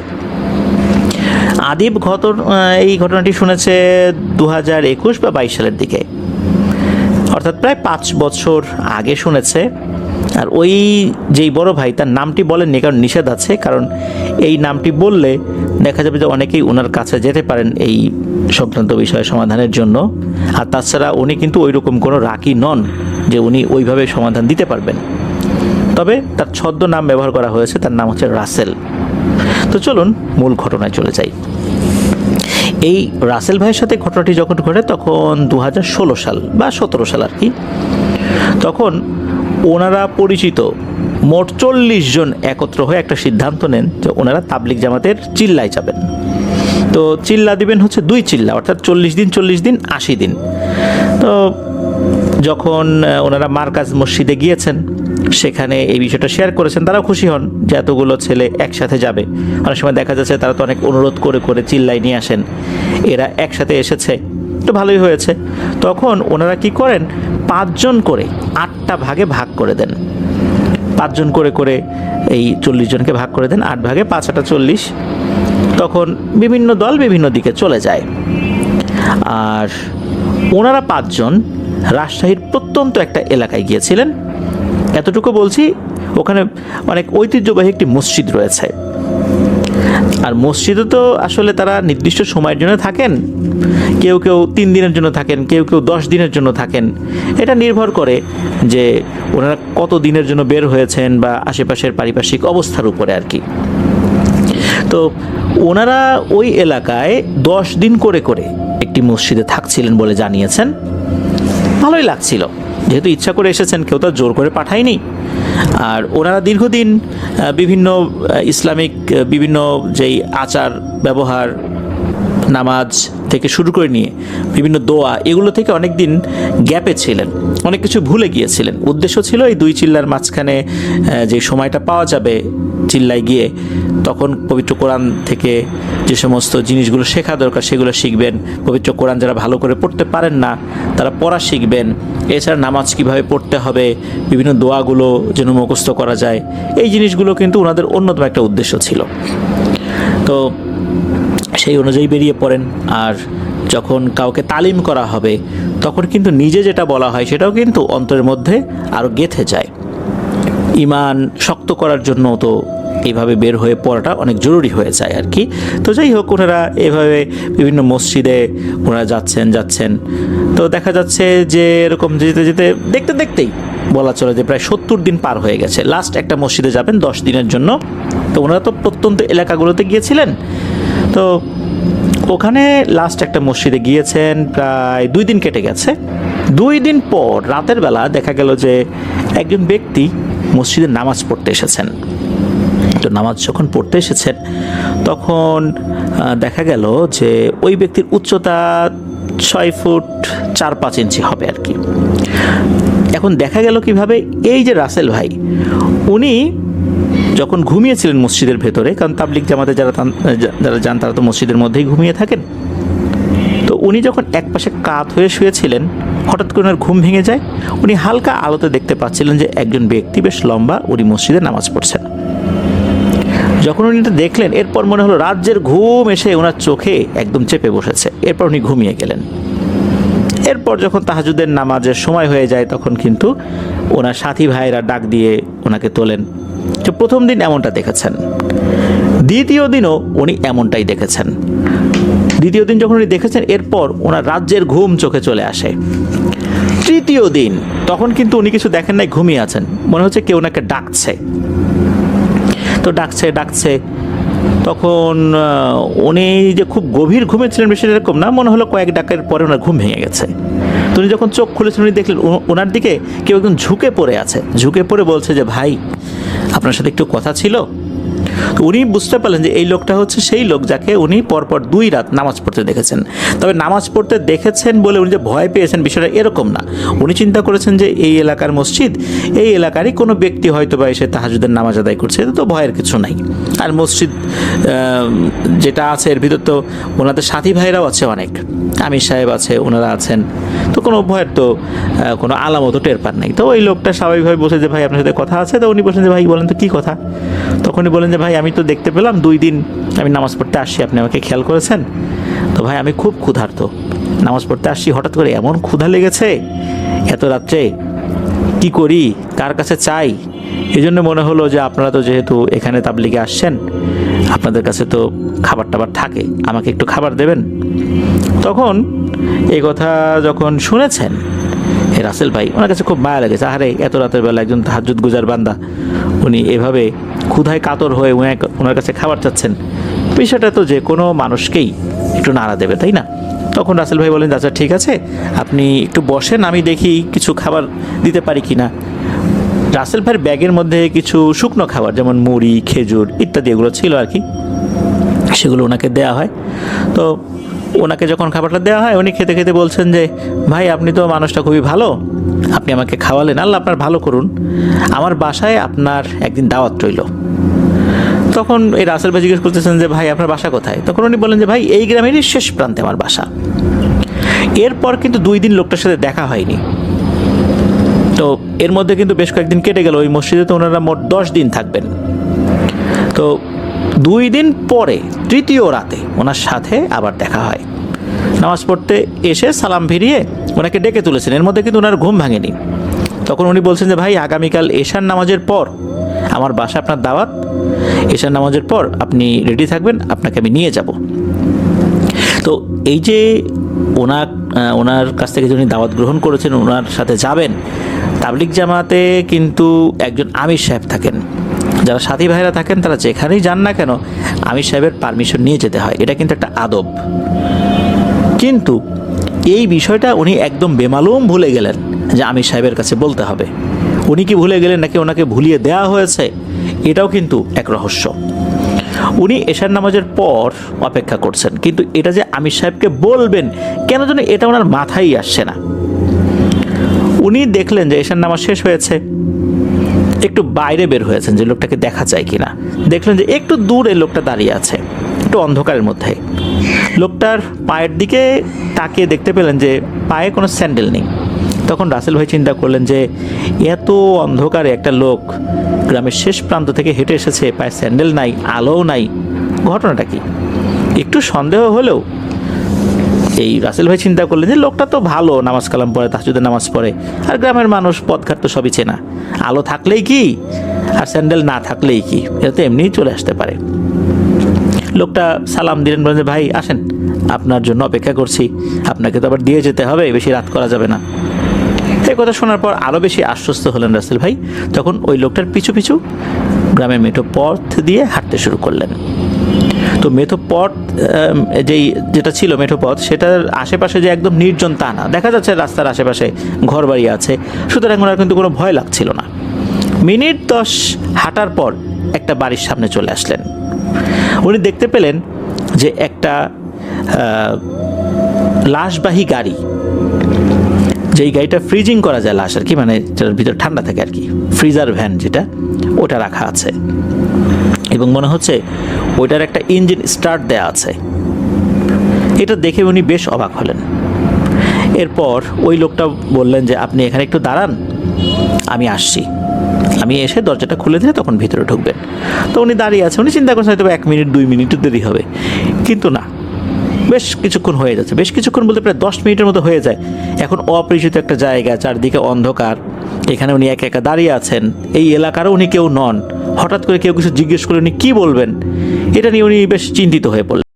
আদিব এই ঘটনাটি শুনেছে 2021 বা 22 সালের দিকে, অর্থাৎ প্রায় 5 বছর আগে শুনেছে। আর ওই যেই বড় ভাই তার নামটি বলেননি, কারণ নিষেধ আছে, কারণ এই নামটি বললে দেখা যাবে যে অনেকেই ওনার কাছে যেতে পারেন এই সংক্রান্ত বিষয় সমাধানের জন্য। আর তাছাড়া উনি কিন্তু ওই রকম কোনো রাকি নন যে উনি ওইভাবে সমাধান দিতে পারবেন। তবে তার ছদ্ম নাম ব্যবহার করা হয়েছে, তার নাম হচ্ছে রাসেল। তো চলুন মূল ঘটনায় চলে যাই। এই রাসেল ভাইয়ের সাথে ঘটনাটি যখন ঘটে তখন 2016 সাল বা 17 সাল আর কি। তখন ওনারা পরিচিত মোট 40 জন একত্র হয়ে একটা সিদ্ধান্ত নেন যে ওনারা তাবলিগ জামাতের চিল্লায় যাবেন। তো চিল্লা দিবেন হচ্ছে 2 চিল্লা, অর্থাৎ 40 দিন 40 দিন 80 দিন। তো যখন ওনারা মার্কাজ মসজিদে গিয়েছেন, সেখানে এই বিষয়টা শেয়ার করেছেন, তারাও খুশি হন যে এতগুলো ছেলে একসাথে যাবে। অনেক সময় দেখা যাচ্ছে তারা তো অনেক অনুরোধ করে করে চিল্লাই নিয়ে আসেন, এরা একসাথে এসেছে, তো ভালোই হয়েছে। তখন ওনারা কি করেন, 5 জন করে 8টা ভাগে ভাগ করে দেন। 5 জন করে করে এই 40 জনকে ভাগ করে দেন, 8 ভাগে 5 8 40। তখন বিভিন্ন দল বিভিন্ন দিকে চলে যায়। আর ওনারা 5 জন রাজশাহীর প্রত্যন্ত একটা এলাকায় গিয়েছিলেন। এতটুকু বলছি, ওখানে অনেক ঐতিহ্যবাহী একটি মসজিদ রয়েছে। আর মসজিদে তো আসলে তারা নির্দিষ্ট সময়ের জন্য থাকেন, কেউ কেউ 3 দিনের জন্য থাকেন, কেউ কেউ 10 দিনের জন্য থাকেন। এটা নির্ভর করে যে ওনারা কত দিনের জন্য বের হয়েছেন বা আশেপাশের পারিপার্শ্বিক অবস্থার উপরে আর কি। তো ওনারা ওই এলাকায় 10 দিন করে করে একটি মসজিদে থাকছিলেন বলে জানিয়েছেন। ভালোই লাগছিল, যেহেতু ইচ্ছা করে এসেছেন, কেউ তো জোর করে পাঠায়নি। আর ওনারা দীর্ঘদিন বিভিন্ন ইসলামিক বিভিন্ন যেই আচার ব্যবহার, নামাজ থেকে শুরু করে নিয়ে বিভিন্ন দোয়া, এগুলো থেকে অনেক দিন গ্যাপে ছিলেন, অনেক কিছু ভুলে গিয়েছিলেন। উদ্দেশ্য ছিল এই 2 চিল্লার মাঝখানে যে সময়টা পাওয়া যাবে চিল্লায় গিয়ে, তখন পবিত্র কোরআন থেকে যে সমস্ত জিনিসগুলো শেখা দরকার সেগুলো শিখবেন। পবিত্র কোরআন যারা ভালো করে পড়তে পারেন না তারা পড়া শিখবেন। এছাড়া নামাজ কীভাবে পড়তে হবে, বিভিন্ন দোয়াগুলো যেন মুখস্থ করা যায়, এই জিনিসগুলো কিন্তু ওনাদের অন্যতম একটা উদ্দেশ্য ছিল। তো সেই অনুযায়ী বেরিয়ে পড়েন। আর যখন কাউকে তালিম করা হবে তখন কিন্তু নিজে যেটা বলা হয় সেটাও কিন্তু অন্তরের মধ্যে আরও গেঁথে যায়। ঈমান শক্ত করার জন্য তো এইভাবে বের হয়ে পড়াটা অনেক জরুরি হয়ে যায় আর কি। তো যাই হোক, ওনারা এভাবে বিভিন্ন মসজিদে ওনারা যাচ্ছেন। তো দেখা যাচ্ছে যে এরকম যেতে যেতে দেখতে দেখতেই বলা চলে যে প্রায় 70 দিন পার হয়ে গেছে। লাস্ট একটা মসজিদে যাবেন 10 দিনের জন্য। তো ওনারা তো প্রত্যন্ত এলাকাগুলোতে গিয়েছিলেন। তো ওখানে লাস্ট একটা মসজিদে গিয়েছেন, প্রায় 2 দিন কেটে গেছে। 2 দিন পর রাতের বেলা দেখা গেল যে একজন ব্যক্তি মসজিদে নামাজ পড়তে এসেছেন। তো নামাজ যখন পড়তে এসেছেন তখন দেখা গেল যে ওই ব্যক্তির উচ্চতা 6 ফুট 4-5 ইঞ্চি হবে আর কি। এখন দেখা গেল কিভাবে, এই যে রাসেল ভাই, উনি যখন ঘুমিয়েছিলেন মসজিদের ভেতরে, কারণ তাবলিগ জামাতে যারা যান তারা তো মসজিদের মধ্যেই ঘুমিয়ে থাকেন। তো উনি যখন একপাশে কাত হয়ে শুয়েছিলেন, হঠাৎ করে ওনার ঘুম ভেঙে যায়। উনি হালকা আলোতে দেখতে পাচ্ছিলেন যে একজন ব্যক্তি বেশ লম্বা উনি মসজিদে নামাজ পড়ছেন। যখন উনি এটা দেখলেন, এরপর মনে হলো রাজ্যের ঘুম এসে ওনার চোখে একদম চেপে বসেছে। এরপর উনি ঘুমিয়ে গেলেন। এরপর যখন তাহাজ্জুদের নামাজের সময় হয়ে যায় তখন কিন্তু ওনার সাথী ভাইরা ডাক দিয়ে ওনাকে তোলেন। তো প্রথম দিন এমনটা দেখেছেন, দ্বিতীয় দিনও উনি এমনটাই দেখেছেন। দ্বিতীয় দিন যখন উনি দেখেছেন, এরপর ওনার রাজ্যের ঘুম চোখে চলে আসে। তৃতীয় দিন তখন কিন্তু উনি কিছু দেখেন নাই, ঘুমিয়ে আছেন। মনে হচ্ছে কেউ ওনাকে ডাকছে। তো ডাকছে তখন উনি যে খুব গভীর ঘুমেছিলেন বেশি এরকম না, মনে হলো কয়েক ডাকের পরে ওনার ঘুম ভেঙে গেছে। তো উনি যখন চোখ খুলেছেন উনি দেখলেন ওনার দিকে কেউ একদম ঝুঁকে পড়ে আছে। ঝুঁকে পড়ে বলছে যে ভাই, আপনার সাথে একটু কথা ছিল। তো উনি বুঝতে পারলেন যে এই লোকটা হচ্ছে সেই লোক যাকে উনি পরপর 2 রাত নামাজ পড়তে দেখেছেন। তবে নামাজ পড়তে দেখেছেন বলে উনি যে ভয় পেয়েছেন বিষয়টা এরকম না। উনি চিন্তা করেছেন যে এই এলাকার মসজিদ, এই এলাকারই কোনো ব্যক্তি হয়তো বা এসে তাহাজ্জুদের নামাজ আদায় করছে, তো ভয়ের কিছু নাই। আর মসজিদ যেটা আছে এর ভিতর তো ওনাদের সাথী ভাইরাও আছে, অনেক আমির সাহেব আছে, ওনারা আছেন, তো কোনো ভয়ের তো কোনো আলামতও টের পান নাই। তো ওই লোকটা স্বাভাবিকভাবে বসে যে ভাই আপনার সাথে কথা আছে। তো উনি বলছেন যে ভাই বলেন তো কী কথা। তখনই বলেন যে ভাই আমি তো দেখতে পেলাম 2 দিন আমি নামাজ পড়তে আসছি, আপনি আমাকে খেয়াল করেছেন। তো ভাই আমি খুব ক্ষুধার্ত, নামাজ পড়তে আসছি, হঠাৎ করে এমন ক্ষুধা লেগেছে এত রাত্রে, কি করি, কার কাছে চাই। এই জন্য মনে হলো যে আপনারা তো যেহেতু এখানে তাবলিগে আসছেন, আপনাদের কাছে তো খাবার টাবার থাকে, আমাকে একটু খাবার দেবেন। তখন এই কথা যখন শুনেছেন এই রাসেল ভাই, ওনার কাছে খুব মায়া লেগেছে। আরে এত রাতের বেলা একজন তাহাজ্জুদ গুজার বান্দা, উনি এভাবে ক্ষুধায় কাতর হয়ে ওনার কাছে খাবার চাচ্ছেন, বিষয়টা তো যে কোনো মানুষকেই একটু নাড়া দেবে, তাই না? তখন রাসেল ভাই বলেন, আচ্ছা ঠিক আছে, আপনি একটু বসেন, আমি দেখি কিছু খাবার দিতে পারি কি না। রাসেল ভাইয়ের ব্যাগের মধ্যে কিছু শুকনো খাবার যেমন মুড়ি, খেজুর ইত্যাদি এগুলো ছিল আর কি, সেগুলো ওনাকে দেয়া হয়। তো ওনাকে যখন খাবারটা দেওয়া হয়, উনি খেতে খেতে বলছেন যে, ভাই আপনি তো মানুষটা খুবই ভালো, আপনি আমাকে খাওয়ালেন, আল্লাহ আপনার ভালো করুন, আমার বাসায় আপনার একদিন দাওয়াত রইল। তখন এই রাসেল ভাই জিজ্ঞেস করতেছেন যে, ভাই আপনার বাসা কোথায়? তখন উনি বলেন যে, ভাই এই গ্রামেরই শেষ প্রান্তে আমার বাসা। এরপর কিন্তু 2 দিন লোকটার সাথে দেখা হয়নি। তো এর মধ্যে কিন্তু বেশ কয়েকদিন কেটে গেল, ওই মসজিদে তো ওনারা মোট 10 দিন থাকবেন। তো 2 দিন পরে 3য় রাতে ওনার সাথে আবার দেখা হয়। নামাজ পড়তে এসে সালাম ফিরিয়ে ওনাকে ডেকে তুলেছেন, এর মধ্যে কিন্তু ওনার ঘুম ভাঙেনি। তখন উনি বলছেন যে, ভাই আগামীকাল এশার নামাজের পর আমার বাসা আপনার দাওয়াত, এশার নামাজের পর আপনি রেডি থাকবেন, আপনাকে আমি নিয়ে যাব। তো এই যে ওনার কাছ থেকে যিনি দাওয়াত গ্রহণ করেছেন, ওনার সাথে যাবেন, তাবলিগ জামাতে কিন্তু একজন আমির সাহেব থাকেন। যারা সাথী ভাইরা থাকেন তারা যেখানেই যান না কেন আমির সাহেবের পারমিশন নিয়ে যেতে হয়, এটা কিন্তু একটা আদব। কিন্তু এই বিষয়টা উনি একদম বেমালুম ভুলে গেলেন যে আমির সাহেবের কাছে বলতে হবে। উনি কি ভুলে গেলেন নাকি ওনাকে ভুলিয়ে দেওয়া হয়েছে, এটাও কিন্তু এক রহস্য। উনি এশার নামাজের পর অপেক্ষা করছেন, কিন্তু এটা যে আমির সাহেবকে বলবেন কেন যেন এটা ওনার মাথায় আসছে না। উনি দেখলেন যে এশার নামাজ শেষ হয়েছে, একটু বাইরে বের হয়েছেন যে লোকটাকে দেখা যায় কিনা। দেখলেন যে একটু দূরে লোকটা দাঁড়িয়ে আছে, একটু অন্ধকারের মধ্যে। লোকটার পায়ের দিকে তাকিয়ে দেখতে পেলেন যে পায়ে কোনো স্যান্ডেল নেই। তখন রাসেল ভাই চিন্তা করলেন যে এত অন্ধকারে একটা লোক গ্রামের শেষ প্রান্ত থেকে হেঁটে এসেছে, পায়ে স্যান্ডেল নাই, আলোও নাই, ঘটনাটা কি? একটু সন্দেহ হলেও এই রাসেল ভাই চিন্তা করলেন যে লোকটা তো ভালো, নামাজ কালাম পড়ে, তাহাজ্জুদের নামাজ পড়ে, আর গ্রামের মানুষ পথঘাট তো সবই চেনা, আলো থাকলেই কি আর স্যান্ডেল না থাকলেই কি, এটা তো এমনিই চলে আসতে পারে। লোকটা সালাম দিলেন, বলেন যে, ভাই আসেন, আপনার জন্য অপেক্ষা করছি, আপনাকে তো আবার দিয়ে যেতে হবে, বেশি রাত করা যাবে না। এই কথা শোনার পর আরও বেশি আশ্বস্ত হলেন রাসেল ভাই। তখন ওই লোকটার পিছু পিছু গ্রামের মেঠো পথ দিয়ে হাঁটতে শুরু করলেন। তো মেঠো পথ যেটা ছিল মেঠো পথ, সেটার আশেপাশে যে একদম নির্জন তা না, দেখা যাচ্ছে রাস্তার আশেপাশে ঘর বাড়ি আছে, সুতরাং ওনার কিন্তু কোনো ভয় লাগছিল না। মিনিট 10 হাঁটার পর একটা বাড়ির সামনে চলে আসলেন। উনি দেখতে পেলেন যে একটা লাশবাহী গাড়ি, যেই গাড়িটা ফ্রিজিং করা যায় লাশ আর কি, মানে যেটার ভিতরে ঠান্ডা থাকে আর কি, ফ্রিজার ভ্যান যেটা, ওটা রাখা আছে এবং মনে হচ্ছে ওইটার একটা ইঞ্জিন স্টার্ট দেয়া আছে। এটা দেখে উনি বেশ অবাক হলেন। এরপর ওই লোকটা বললেন যে, আপনি এখানে একটু দাঁড়ান, আমি আসছি, আমি এসে দরজাটা খুলে দিলে তখন ভিতরে ঢুকবেন। তো উনি দাঁড়িয়ে আছে, উনি চিন্তা করছেন হয়তো 1 মিনিট 2 মিনিট দেরি হবে, কিন্তু না, বেশ কিছুক্ষণ হয়ে যাচ্ছে। বেশ কিছুক্ষণ বলতে প্রায় 10 মিনিটের মতো হয়ে যায়। এখন অপরিচিত একটা জায়গা, চারদিকে অন্ধকার, এখানে উনি একা একা দাঁড়িয়ে আছেন, এই এলাকারও উনি কেউ নন। হঠাৎ করে কেউ কিছু জিজ্ঞেস করে উনি কী বলবেন, এটা নিয়ে উনি বেশ চিন্তিত হয়ে পড়লেন।